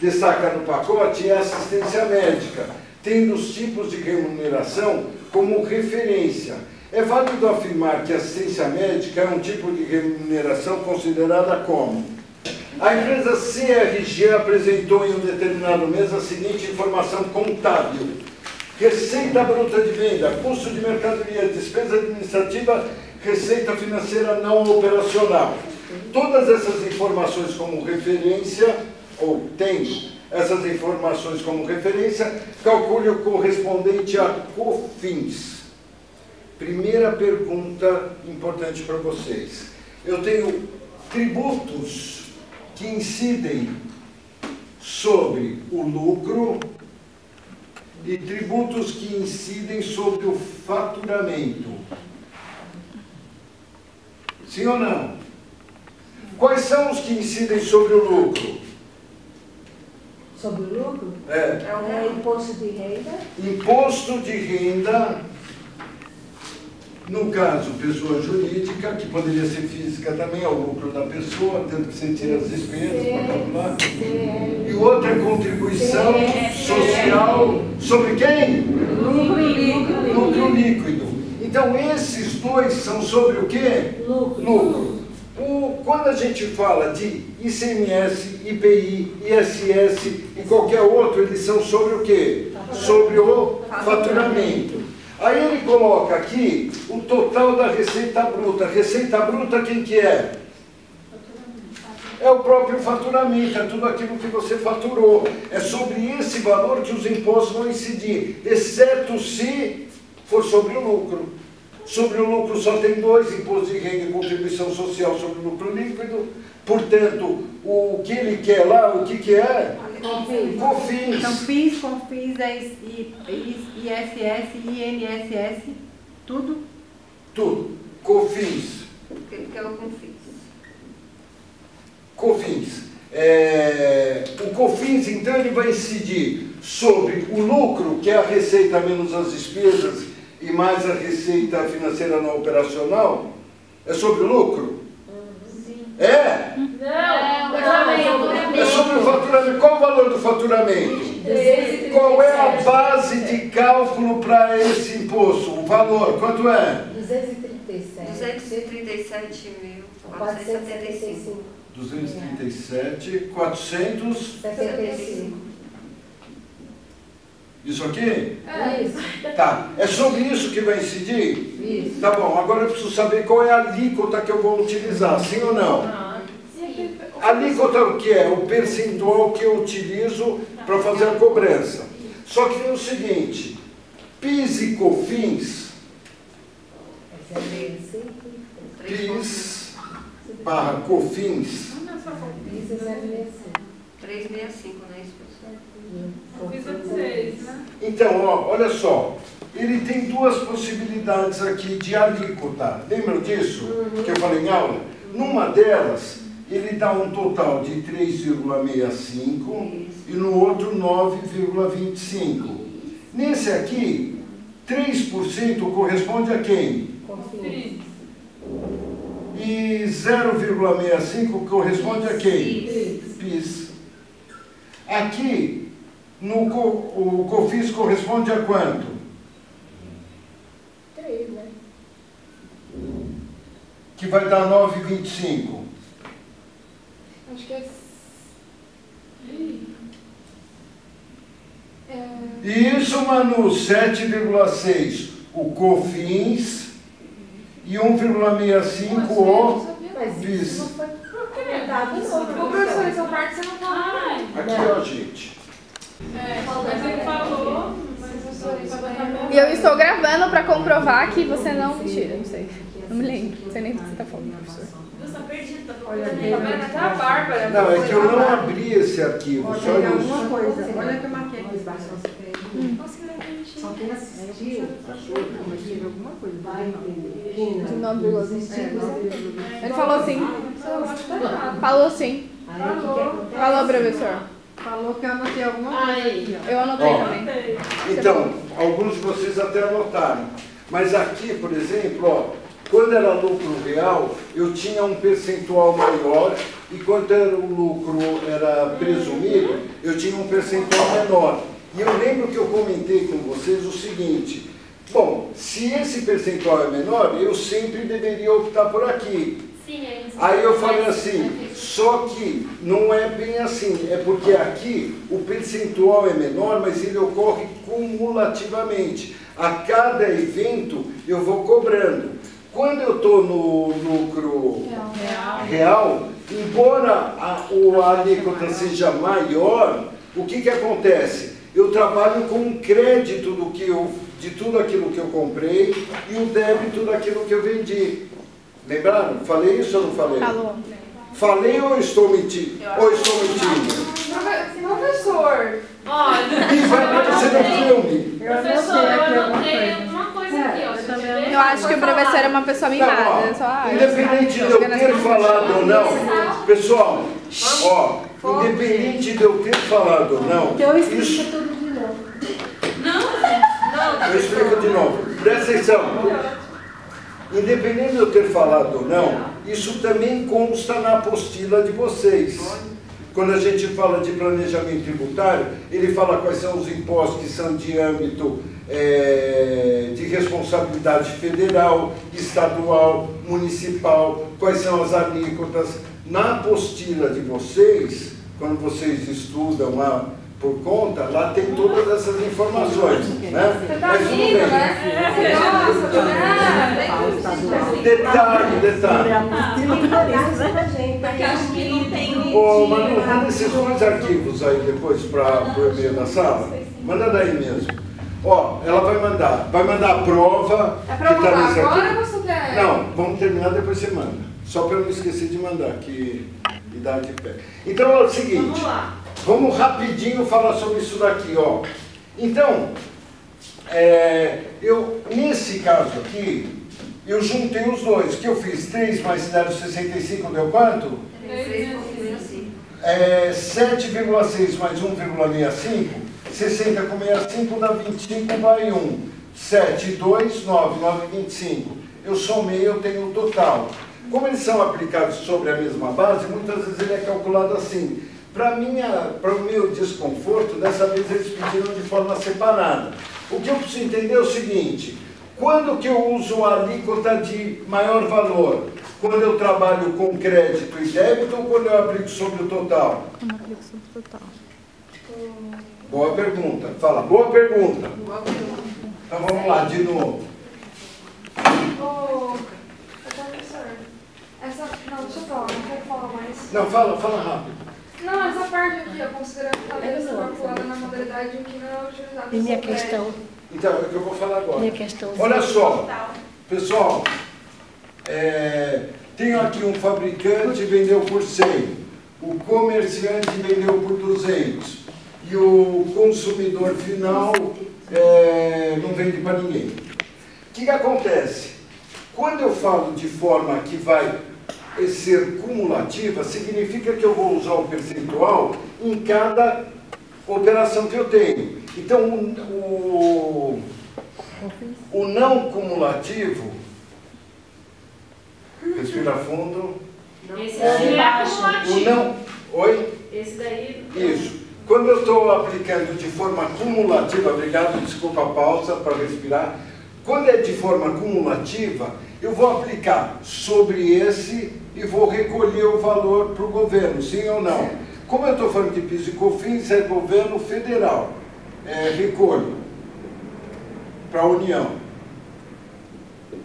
destaca no pacote é a assistência médica, tendo os tipos de remuneração como referência. É válido afirmar que a assistência médica é um tipo de remuneração considerada como: a empresa CRG apresentou em um determinado mês a seguinte informação contábil: receita bruta de venda, custo de mercadoria, despesa administrativa, receita financeira não operacional. Todas essas informações como referência, ou tem essas informações como referência, calcule o correspondente a COFINS. Primeira pergunta importante para vocês. Eu tenho tributos que incidem sobre o lucro e tributos que incidem sobre o faturamento. Sim ou não? Quais são os que incidem sobre o lucro? Sobre o lucro? É Imposto de renda. imposto de renda, no caso, pessoa jurídica, que poderia ser física também, é o lucro da pessoa, tendo que você tira as despesas, lá. E outra é contribuição social sobre quem? Lucro líquido. Então, esses dois são sobre o quê? Lucro. Quando a gente fala de ICMS, IPI, ISS e qualquer outro, eles são sobre o quê? Sobre o faturamento. Aí ele coloca aqui o total da receita bruta. Receita bruta quem que é? É o próprio faturamento, é tudo aquilo que você faturou. É sobre esse valor que os impostos vão incidir, exceto se for sobre o lucro. Sobre o lucro só tem dois: imposto de renda e contribuição social sobre o lucro líquido. Portanto, o que ele quer lá, o que é? COFINS. Então, PIS, COFINS, ISS, INSS, tudo? Tudo. COFINS. Ele quer o COFINS. COFINS. O COFINS, então, ele vai incidir sobre o lucro, que é a receita menos as despesas e mais a receita financeira não operacional. É sobre o lucro? Sim. É? Não, É sobre o faturamento. Qual o valor do faturamento? Qual é a base de cálculo para esse imposto? O valor, quanto é? 237.475. 237.475. Isso aqui? Isso. Tá. É sobre isso que vai incidir? Isso. Tá bom, agora eu preciso saber qual é a alíquota que eu vou utilizar, sim ou não? A alíquota o que é? O percentual que eu utilizo para fazer a cobrança. Só que é o seguinte: PIS e COFINS, PIS barra COFINS, 365, não é isso, pessoal? então, ó, olha só, ele tem duas possibilidades aqui de alíquota. Lembram disso que eu falei em aula? Numa delas, ele dá um total de 3,65 e no outro 9,25. Nesse aqui, 3% corresponde a quem? E 0,65 corresponde a quem? PIS. Aqui, o COFINS corresponde a quanto? que vai dar 9,25. Acho que é... Isso, Manu, 7,6 o COFINS e 1,65 o PIS. Ô, professor, essa parte você não falou. Aqui, ó, gente. Mas ele falou, E eu estou gravando para comprovar que você não... Mentira, não sei. Não me lembro. Não sei nem o que você está falando, professor. eu sou perdida, tá Olha falando aqui. Tá vendo? Até a Bárbara. Não, é que eu não abri esse arquivo, Olha, só tem isso. alguma coisa. Olha que eu marquei aqui embaixo. Nossa, que legal. Só quem assistiu, Mas teve alguma coisa. vai entender. De 9,25. Ele falou sim. Tá errado. Falou sim. Aí o que que acontece? Falou, professor. Falou que eu anotei alguma coisa aqui, ó. Eu anotei Ó. também. Então, alguns de vocês até anotaram. Mas aqui, por exemplo, ó, quando era lucro real, eu tinha um percentual maior e quando era o lucro era presumido, eu tinha um percentual menor. E eu lembro que eu comentei com vocês o seguinte: bom, se esse percentual é menor, eu sempre deveria optar por aqui. Sim, é isso. Aí eu falei assim, só que não é bem assim, é porque aqui o percentual é menor, mas ele ocorre cumulativamente. A cada evento eu vou cobrando. Quando eu estou no lucro real, embora a alíquota seja maior, o que acontece? Eu trabalho com um crédito de tudo aquilo que eu comprei e o débito daquilo que eu vendi. Lembraram? Falei isso ou não falei? Falou. Falei ou estou mentindo? Ou estou mentindo? Professor, Olha, E vai aparecer no filme. Eu professor, anotei aqui eu alguma anotei coisa. alguma coisa aqui, ó. Se tiver- Eu acho que o professor é uma pessoa Não, mimada. ó, Eu só independente de eu ter falado ou não, pessoal, ó, independente de eu ter falado ou não, Então explica isso, tudo de novo. eu explico de novo, presta atenção. Independente de eu ter falado ou não, isso também consta na apostila de vocês. Quando a gente fala de planejamento tributário, ele fala quais são os impostos que são de âmbito de responsabilidade federal, estadual, municipal, quais são as alíquotas. Na apostila de vocês, quando vocês estudam lá por conta, lá tem todas essas informações, né? você tá Mas tudo rindo, bem. né? Nossa, Detalhe. Porque acho que não tem. Ô, Manu, manda esses dois arquivos aí depois para o e-mail da sala. Manda daí mesmo. Ó, ela vai mandar a prova. É pra que tá mandar nesse agora arquivo. ou você quer? Não, vamos terminar, depois você manda. Só para eu não esquecer de mandar, que idade de pé. Então é o seguinte, Vamos lá. vamos rapidinho falar sobre isso daqui, ó. Então, nesse caso aqui, eu juntei os dois, que eu fiz 3 mais 0,65 deu quanto? 7,6 mais 1,65, 60 com 65 dá 25, vai 1. 7, 2, 9, 9, 25. Eu somei, eu tenho o total. Como eles são aplicados sobre a mesma base, muitas vezes ele é calculado assim. Para o meu desconforto, dessa vez eles pediram de forma separada. O que eu preciso entender é o seguinte: quando que eu uso a alíquota de maior valor? Quando eu trabalho com crédito e débito ou quando eu aplico sobre o total? Quando eu aplico sobre o total. Boa pergunta. Fala, boa pergunta. Então vamos lá, de novo. Ô, professor, não, deixa eu falar, não quero falar mais. Não, fala rápido. Não, essa parte aqui, eu considero que a lei está calculada na modalidade em que não é utilizado E minha o seu crédito. questão, Então, é o que eu vou falar agora. minha questão. Olha só, pessoal, tenho aqui um fabricante vendeu por 100, o comerciante vendeu por 200 e o consumidor final não vende para ninguém. O que acontece? Quando eu falo de forma que vai ser cumulativa, significa que eu vou usar o percentual em cada operação que eu tenho. Então, o não cumulativo, respira fundo, Esse daí é o acumulativo. não, oi? Esse daí. Isso. Quando eu estou aplicando de forma cumulativa, obrigado, desculpa a pausa para respirar. Quando é de forma cumulativa, eu vou aplicar sobre esse e vou recolher o valor para o governo, sim ou não? Como eu estou falando de PIS e COFINS, é governo federal, recolho para a União.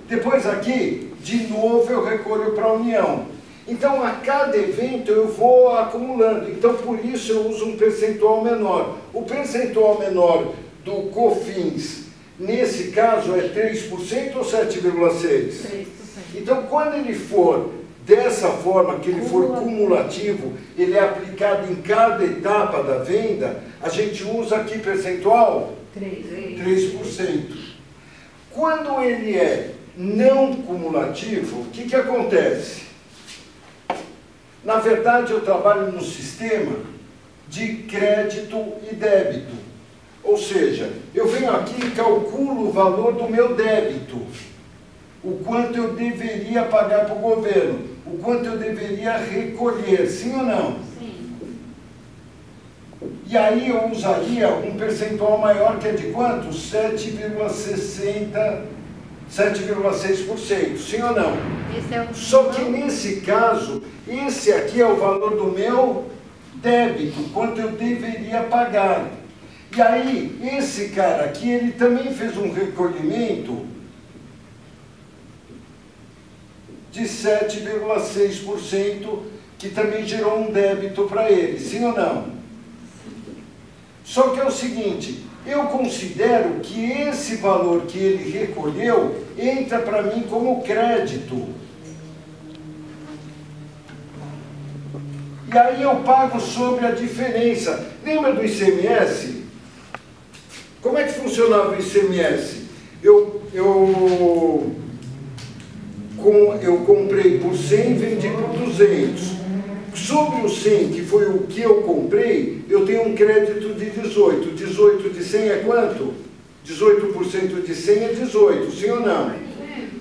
Depois aqui, de novo, eu recolho para a União. Então, a cada evento eu vou acumulando. Então, por isso eu uso um percentual menor. O percentual menor do COFINS, nesse caso, é 3% ou 7,6%? 3%. Então, quando ele for dessa forma, que ele for cumulativo, ele é aplicado em cada etapa da venda, a gente usa aqui percentual? 3%. Quando ele é não cumulativo, o que acontece? Na verdade, eu trabalho no sistema de crédito e débito. Ou seja, eu venho aqui e calculo o valor do meu débito. O quanto eu deveria pagar para o governo. O quanto eu deveria recolher. Sim ou não? Sim. E aí eu usaria um percentual maior, que é de quanto? 7,6%. Sim ou não? Esse é o... Só que nesse caso, esse aqui é o valor do meu débito, quanto eu deveria pagar. E aí, esse cara aqui, ele também fez um recolhimento de 7,6%, que também gerou um débito para ele. Sim ou não? Só que é o seguinte, eu considero que esse valor que ele recolheu entra para mim como crédito. E aí eu pago sobre a diferença. Lembra do ICMS? Como é que funcionava o ICMS? Eu comprei por 100 e vendi por 200. Sobre o 100, que foi o que eu comprei, eu tenho um crédito de 18. 18 de 100 é quanto? 18% de 100 é 18, sim ou não?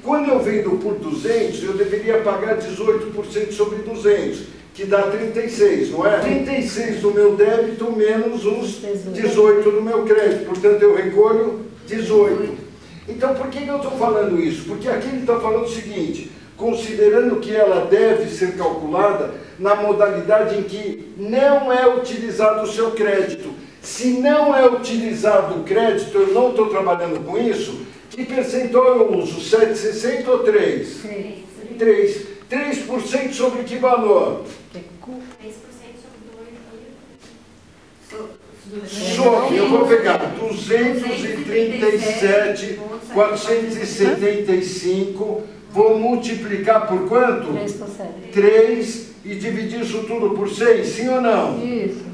Quando eu vendo por 200, eu deveria pagar 18% sobre 200, que dá 36, não é? 36 do meu débito menos os 18 do meu crédito. Portanto, eu recolho 18. Então, por que eu estou falando isso? Porque aqui ele está falando o seguinte, considerando que ela deve ser calculada na modalidade em que não é utilizado o seu crédito. Se não é utilizado o crédito, eu não estou trabalhando com isso, que percentual eu uso? 7,60 ou 3? 3. 3% sobre que valor? 3% sobre 2. Sobre, eu vou pegar 237,475, vou multiplicar por quanto? 3 e dividir isso tudo por 100, sim ou não? Isso.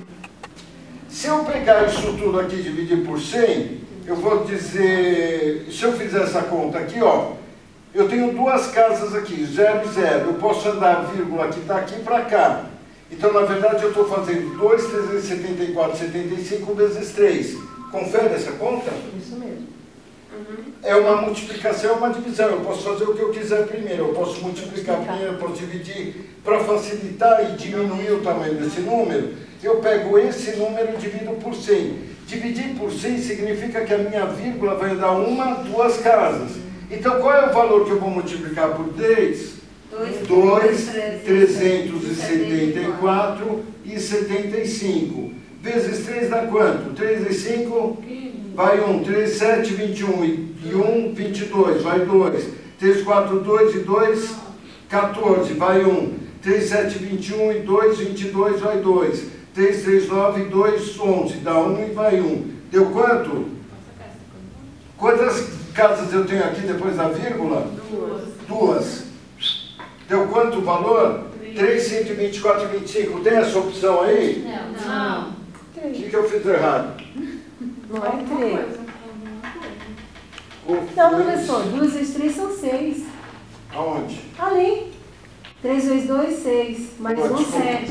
Se eu pegar isso tudo aqui e dividir por 100, eu vou dizer, se eu fizer essa conta aqui, ó, eu tenho duas casas aqui, 0 e 0, eu posso andar a vírgula que está aqui para cá. Então, na verdade, eu estou fazendo 2,374,75 vezes 3. Confere essa conta? Isso mesmo. É uma multiplicação, é uma divisão. Eu posso fazer o que eu quiser primeiro. Eu posso multiplicar primeiro, eu posso dividir. Para facilitar e diminuir o tamanho desse número, eu pego esse número e divido por 100. Dividir por 100 significa que a minha vírgula vai dar uma, duas casas. Então, qual é o valor que eu vou multiplicar por 3? 2,374,75. Vezes 3 dá quanto? 3 e 5? Vai 1. 3, 7, 21. E 1, 22. Vai 2. 3, 4, 2 e 2, 14. Vai 1. 3, 7, 21 e 2, 22. Vai 2. 3, 3, 9 e 2, 11. Dá 1 e vai 1. Deu quanto? Quantas casas eu tenho aqui depois da vírgula? 2. Deu quanto o valor? 3,124,25. Tem essa opção aí? Não. O que eu fiz errado? Não é 3. Não, professor, 2 vezes 3 são 6. Aonde? Ali. 3 vezes 2, 6. Mais Pode, 1, 7.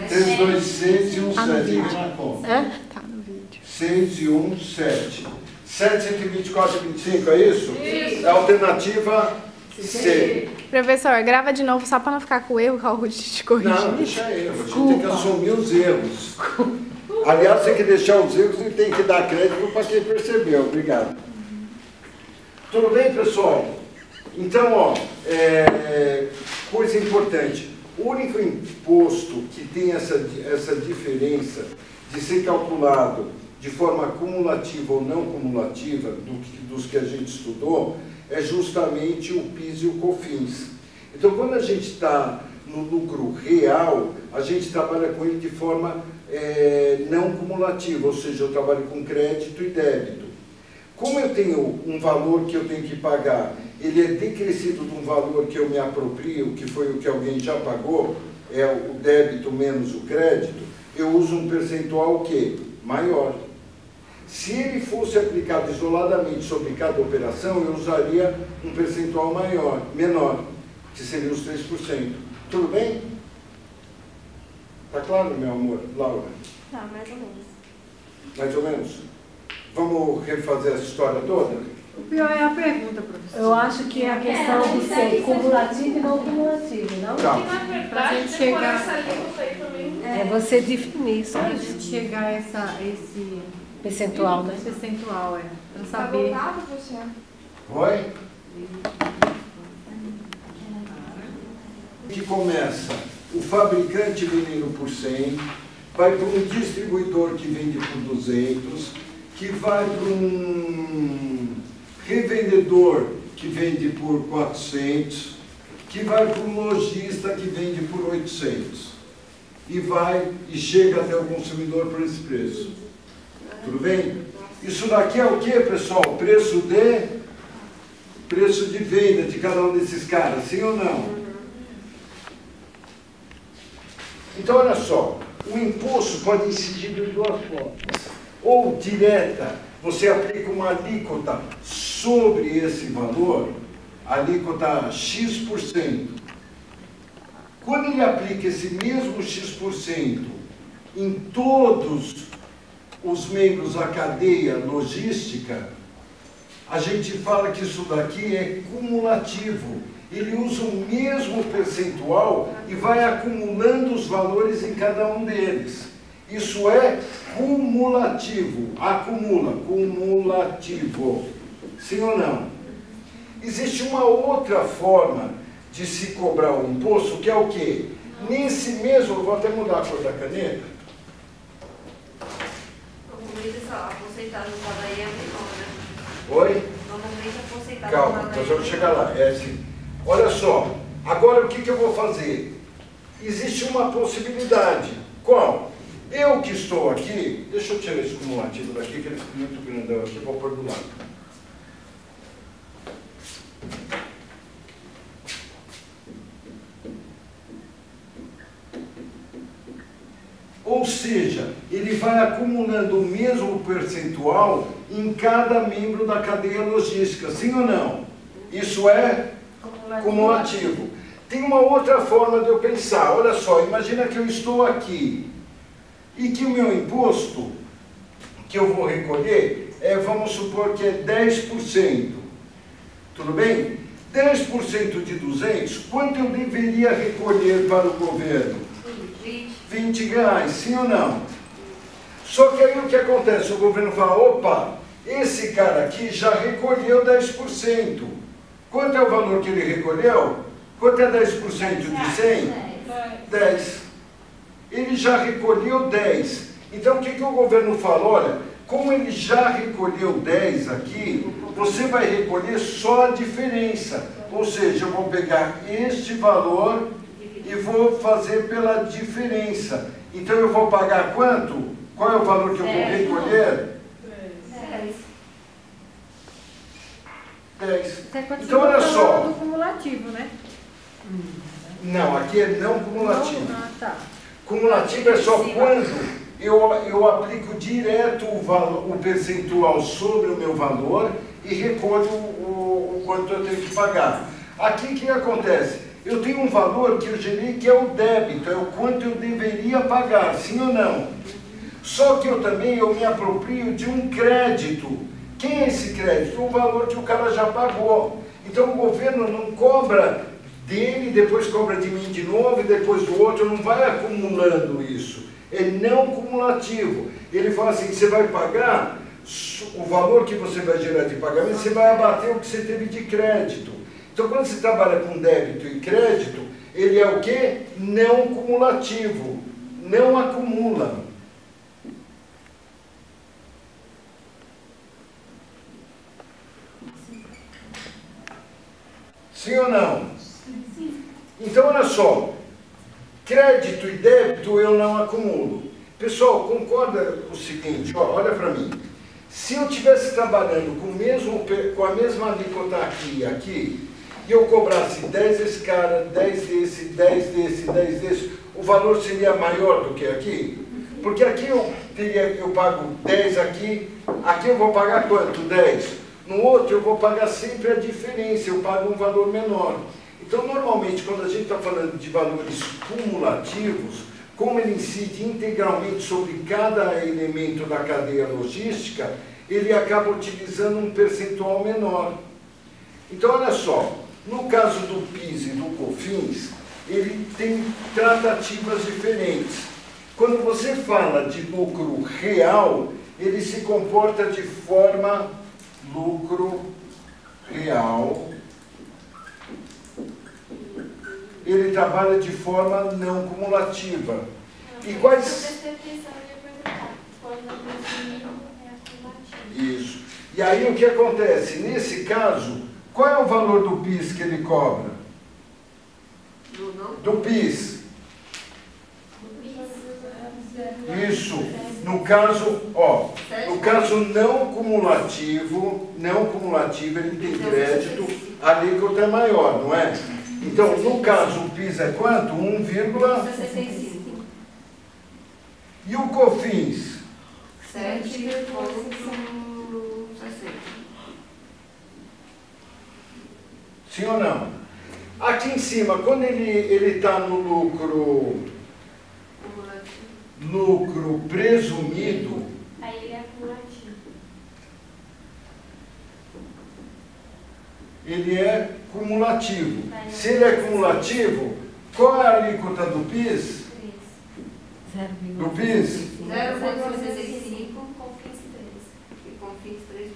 3, 2, 6 e 1, 7. Na conta. Tá no vídeo. 6 e 1, 7. 724,25, é isso? Isso. É a alternativa C. Professor, grava de novo só para não ficar com o erro que a Ruth te corrigir. Não, deixa erro. A gente tem que assumir os erros. Aliás, tem que deixar os erros e tem que dar crédito para quem percebeu. Obrigado. Tudo bem, pessoal? Então, ó, coisa importante, o único imposto que tem essa diferença de ser calculado de forma cumulativa ou não cumulativa dos que a gente estudou é justamente o PIS e o COFINS. Então, quando a gente está no lucro real, a gente trabalha com ele de forma não cumulativa, ou seja, eu trabalho com crédito e débito. Como eu tenho um valor que eu tenho que pagar, ele é decrescido de um valor que eu me aproprio, que foi o que alguém já pagou, é o débito menos o crédito, eu uso um percentual o quê? Maior. Se ele fosse aplicado isoladamente sobre cada operação, eu usaria um percentual menor, que seria os 3%. Tudo bem? Tá claro, meu amor? Laura? Tá, mais ou menos. Mais ou menos? Vamos refazer essa história toda? O pior é a pergunta, professor. Eu acho que é a questão de ser cumulativo e não cumulativo, não? Tá. E na verdade, gente decorar chegar- essa alíquota aí também. É você definir, Para a sabe? gente chegar a esse Percentual, né? percentual, para Tá saber. voltado, professor? Oi? Que começa o fabricante vendendo por 100, vai para um distribuidor que vende por 200, que vai para um revendedor que vende por 400, que vai para um lojista que vende por 800 e chega até o consumidor por esse preço. Tudo bem? Isso daqui é o que, pessoal? Preço de venda de cada um desses caras, sim ou não? Então, olha só, o imposto pode incidir de duas formas. Ou direta, você aplica uma alíquota sobre esse valor, alíquota X%. Quando ele aplica esse mesmo X% em todos os membros da cadeia logística, a gente fala que isso daqui é cumulativo. Ele usa o mesmo percentual e vai acumulando os valores em cada um deles. Isso é cumulativo. Acumula, cumulativo. Sim ou não? Existe uma outra forma de se cobrar o imposto, que é o quê? Nesse mesmo, eu vou até mudar a cor da caneta. Normalmente essa porcentagem usada aí é menor, né? Oi? Normalmente a porcentagem Calma, usada nós aí vamos chegar lá. É assim. Olha só, agora o que eu vou fazer? Existe uma possibilidade. Qual? Eu que estou aqui, deixa eu tirar esse cumulativo daqui, que ele ficou muito grandão aqui, vou pôr do lado. Ou seja, ele vai acumulando o mesmo percentual em cada membro da cadeia logística, sim ou não? Isso é cumulativo. Tem uma outra forma de eu pensar. Olha só, imagina que eu estou aqui e que o meu imposto que eu vou recolher vamos supor que é 10%. Tudo bem? 10% de 200, quanto eu deveria recolher para o governo? 20 reais, sim ou não? Só que aí o que acontece? O governo fala, opa, esse cara aqui já recolheu 10%. Quanto é o valor que ele recolheu? Quanto é 10% de 100? 10. Ele já recolheu 10. Então o que o governo fala? Olha, como ele já recolheu 10 aqui, você vai recolher só a diferença. Ou seja, eu vou pegar este valor e vou fazer pela diferença. Então eu vou pagar quanto? Qual é o valor que eu vou recolher? 10. Então olha só. Do cumulativo, né? Não, aqui é não cumulativo. Ah, tá. Cumulativo é só quando eu aplico direto o percentual sobre o meu valor e recolho o quanto eu tenho que pagar. Aqui o que acontece? Eu tenho um valor que eu gerei que é o débito, é o quanto eu deveria pagar, sim ou não? Só que eu me aproprio de um crédito. Quem é esse crédito? O valor que o cara já pagou. Então o governo não cobra dele, depois cobra de mim de novo e depois do outro, não vai acumulando isso. É não cumulativo. Ele fala assim, você vai pagar o valor que você vai gerar de pagamento, você vai abater o que você teve de crédito. Então, quando se trabalha com débito e crédito, ele é o quê? Não cumulativo, não acumula. Sim ou não? Sim. Então, olha só, crédito e débito eu não acumulo. Pessoal, concorda o seguinte, ó, olha para mim. Se eu estivesse trabalhando com a mesma alíquota aqui e aqui, e eu cobrasse 10 desse cara, 10 desse, 10 desse, 10 desse, o valor seria maior do que aqui? Porque aqui eu pago 10 aqui eu vou pagar quanto? 10. No outro eu vou pagar sempre a diferença, eu pago um valor menor. Então, normalmente, quando a gente está falando de valores cumulativos, como ele incide integralmente sobre cada elemento da cadeia logística, ele acaba utilizando um percentual menor. Então, olha só, no caso do PIS e do COFINS, ele tem tratativas diferentes. Quando você fala de lucro real, ele se comporta de forma lucro real. Ele trabalha de forma não cumulativa. E quais... Isso. E aí o que acontece? Nesse caso, qual é o valor do PIS que ele cobra? Do PIS. Isso. No caso, ó, no caso não cumulativo, ele tem crédito, a alíquota é maior, não é? Então, no caso, o PIS é quanto? 1,65. E o COFINS? 7,60. Sim ou não? Aqui em cima, quando ele está no lucro presumido, Aí ele é cumulativo. ele é cumulativo. Se ele é cumulativo, qual é a alíquota do PIS? Do PIS? 0,65 com FINS 3. E com FINS 3%.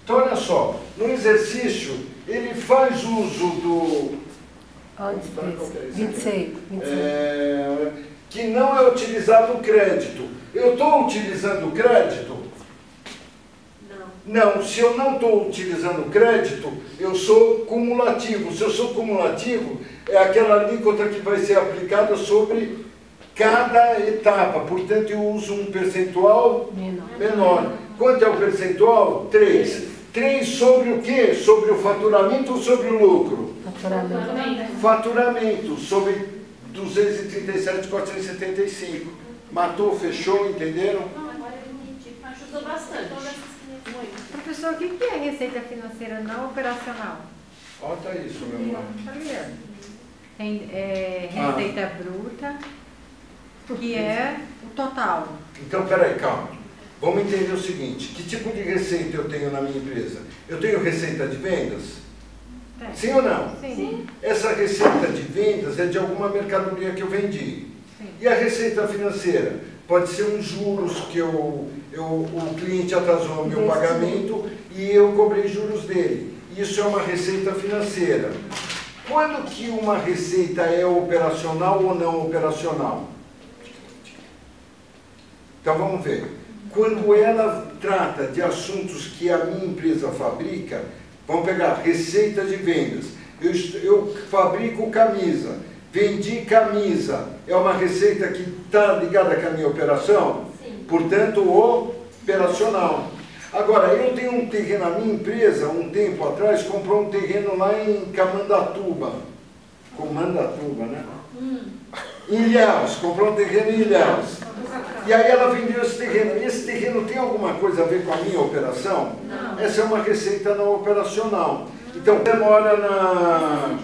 Então, olha só, no exercício, ele faz uso do... 26. Que não é utilizado o crédito. Eu estou utilizando o crédito? Não, se eu não estou utilizando crédito, eu sou cumulativo. Se eu sou cumulativo, é aquela alíquota que vai ser aplicada sobre cada etapa. Portanto, eu uso um percentual menor. Quanto é o percentual? 3. 3 sobre o quê? Sobre o faturamento ou sobre o lucro? Faturamento. Sobre 237.475. Matou, fechou, entenderam? Não, agora eu entendi. Ajudou bastante. Professor, o que é receita financeira não operacional? Olha isso, meu irmão. Tem receita bruta, que é o total. Então, peraí, calma. Vamos entender o seguinte. Que tipo de receita eu tenho na minha empresa? Eu tenho receita de vendas? Sim ou não? Sim. Essa receita de vendas é de alguma mercadoria que eu vendi. Sim. E a receita financeira? Pode ser um juros que o cliente atrasou o meu pagamento e eu cobrei juros dele. Isso é uma receita financeira. Quando que uma receita é operacional ou não operacional? Então vamos ver. Quando ela trata de assuntos que a minha empresa fabrica, vamos pegar receita de vendas. Eu fabrico camisa, vendi camisa. É uma receita que está ligada com a minha operação? Sim. Portanto, operacional. Agora, eu tenho um terreno, a minha empresa, um tempo atrás, comprou um terreno lá em Camandatuba. Comandatuba, né? Em Ilhéus, comprou um terreno em Ilhéus. E aí ela vendeu esse terreno. E esse terreno tem alguma coisa a ver com a minha operação? Não. Essa é uma receita não operacional. Então, você mora na...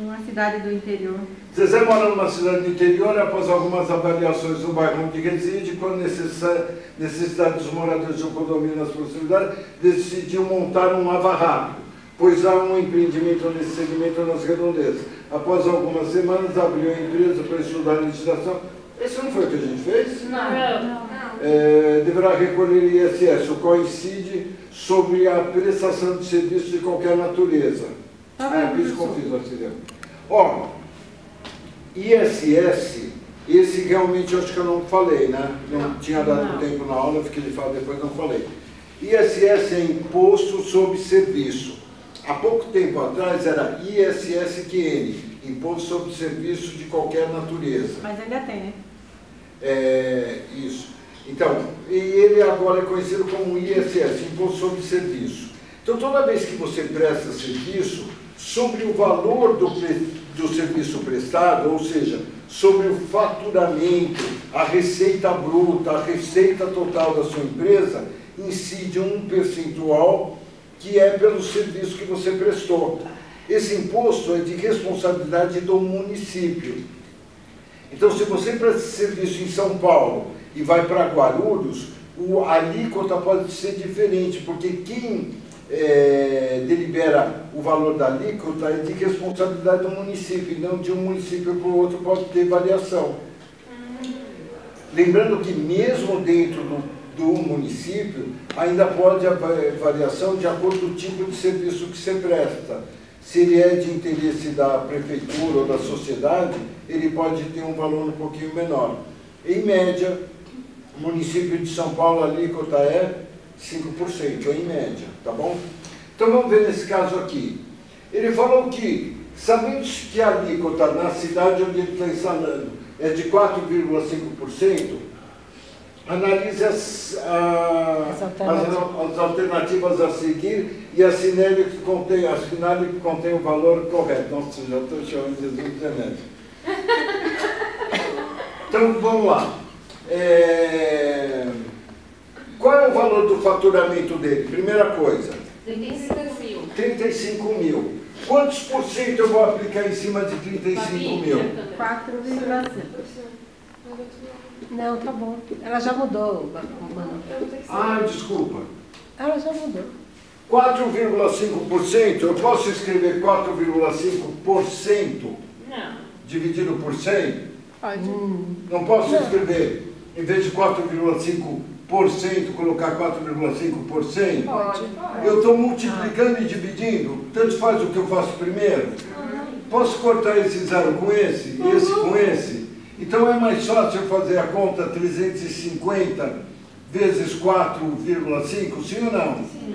Numa cidade do interior. Zezé mora numa cidade do interior, após algumas avaliações do bairro onde reside, quando necessidade dos moradores do condomínio nas proximidades, decidiu montar um lava-rápido, pois há um empreendimento nesse segmento nas redondezas. Após algumas semanas, abriu a empresa para estudar a legislação. Esse não foi o que a gente fez? Não. deverá recolher ISS, o qual incide sobre a prestação de serviço de qualquer natureza. Por isso que eu fiz, Marcelo. Ó, ISS, esse realmente eu acho que eu não falei, né? Não tinha dado tempo na aula, fiquei de falar depois, não falei. ISS é Imposto sobre Serviço. Há pouco tempo atrás era ISSQN, Imposto sobre Serviço de qualquer natureza. Mas ainda tem, né? Isso. Então, e ele agora é conhecido como ISS, Imposto sobre Serviço. Então, toda vez que você presta serviço, sobre o valor do serviço prestado, ou seja, sobre o faturamento, a receita bruta, a receita total da sua empresa, incide um percentual que é pelo serviço que você prestou. Esse imposto é de responsabilidade do município. Então, se você presta serviço em São Paulo e vai para Guarulhos, a alíquota pode ser diferente, porque quem delibera o valor da alíquota é de responsabilidade do município, e não de um município para o outro pode ter variação. Lembrando que mesmo dentro do município, ainda pode haver variação de acordo com o tipo de serviço que você presta. Se ele é de interesse da prefeitura ou da sociedade, ele pode ter um valor um pouquinho menor. Em média, o município de São Paulo, a alíquota é 5%, em média, tá bom? Então vamos ver nesse caso aqui. Ele falou que, sabendo que a alíquota na cidade onde ele está instalando é de 4,5%, analise as alternativas a seguir e assinale que contém o valor correto. Nossa, já estou chamando de Jesus de Remédio. Então, vamos lá. Qual é o valor do faturamento dele? Primeira coisa. 35 mil. 35 mil. Quantos por cento eu vou aplicar em cima de 35 mil? 4,5%. Não, tá bom. Ela já mudou, mano. Desculpa. Ela já mudou. 4,5%, eu posso escrever 4,5% Não. dividido por 100? Pode. Não posso escrever, em vez de 4,5%, colocar 4,5%? Pode. Eu estou multiplicando e dividindo, tanto faz o que eu faço primeiro. Posso cortar esse zero com esse, esse com esse? Então é mais fácil eu fazer a conta 350 vezes 4,5, sim ou não? Sim.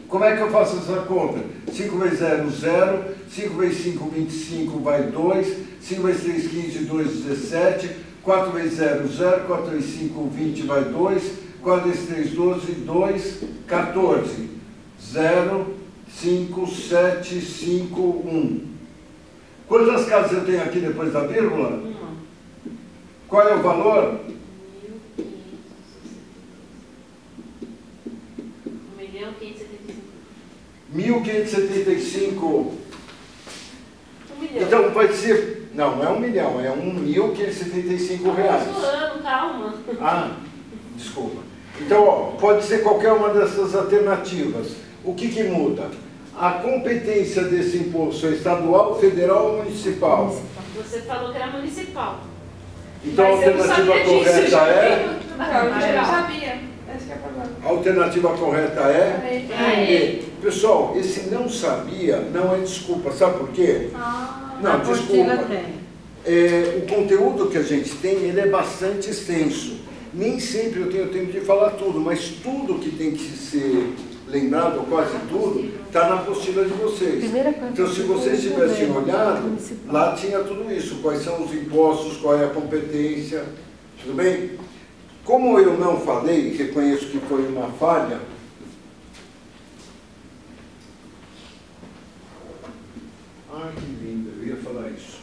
Como é que eu faço essa conta? 5 vezes 0, 0. 5 vezes 5, 25, vai 2. 5 vezes 3, 15, 2, 17. 4 vezes 0, 0. 4 vezes 5, 20, vai 2. 4 vezes 3, 12, 2, 14. 0, 5, 7, 5, 1. Quantas casas eu tenho aqui depois da vírgula? Qual é o valor? 1.575. 1 milhão. Então vai ser. Não é 1 milhão, é 1.575 reais. Estou zoando, calma. Desculpa. Então, ó, pode ser qualquer uma dessas alternativas. O que muda? A competência desse imposto é estadual, federal ou municipal? Você falou que era municipal. Então a Mas eu não alternativa sabia disso, correta já é. vi. Não, eu já sabia. Esse que é o problema. A alternativa correta é. Pessoal, esse não sabia não é desculpa. Sabe por quê? Não, desculpa. O conteúdo que a gente tem, ele é bastante extenso. Nem sempre eu tenho tempo de falar tudo, mas tudo que tem que ser lembrado, ou quase tudo, está na apostila de vocês. Então, se vocês tivessem olhado, lá tinha tudo isso. Quais são os impostos, qual é a competência, tudo bem? Como eu não falei, reconheço que foi uma falha, que lindo, eu ia falar isso.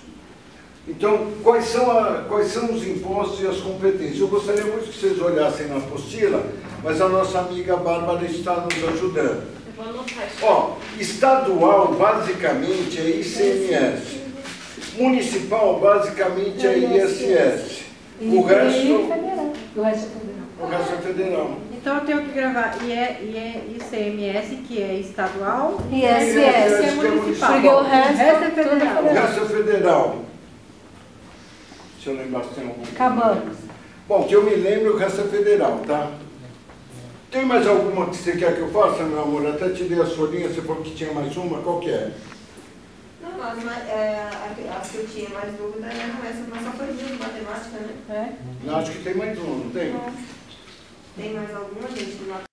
Então, quais são os impostos e as competências? Eu gostaria muito que vocês olhassem na apostila, mas a nossa amiga Bárbara está nos ajudando. Eu vou anotar isso. Ó, estadual basicamente é ICMS. Municipal basicamente é ISS. O resto é federal. Então eu tenho que gravar ICMS, que é estadual, E ISS, que é municipal. Porque o resto é tudo federal. O resto é federal. Deixa eu lembrar se tem algum. Acabamos. Bom, que eu me lembro, o resto é federal, tá? Tem mais alguma que você quer que eu faça, meu amor? Até te dei a sua linha, você falou que tinha mais uma, qual que é? Não, as que eu tinha mais dúvida eram essas, mas só foi de matemática, né? Não, acho que tem mais uma, não tem? Tem mais alguma, gente, de matemática?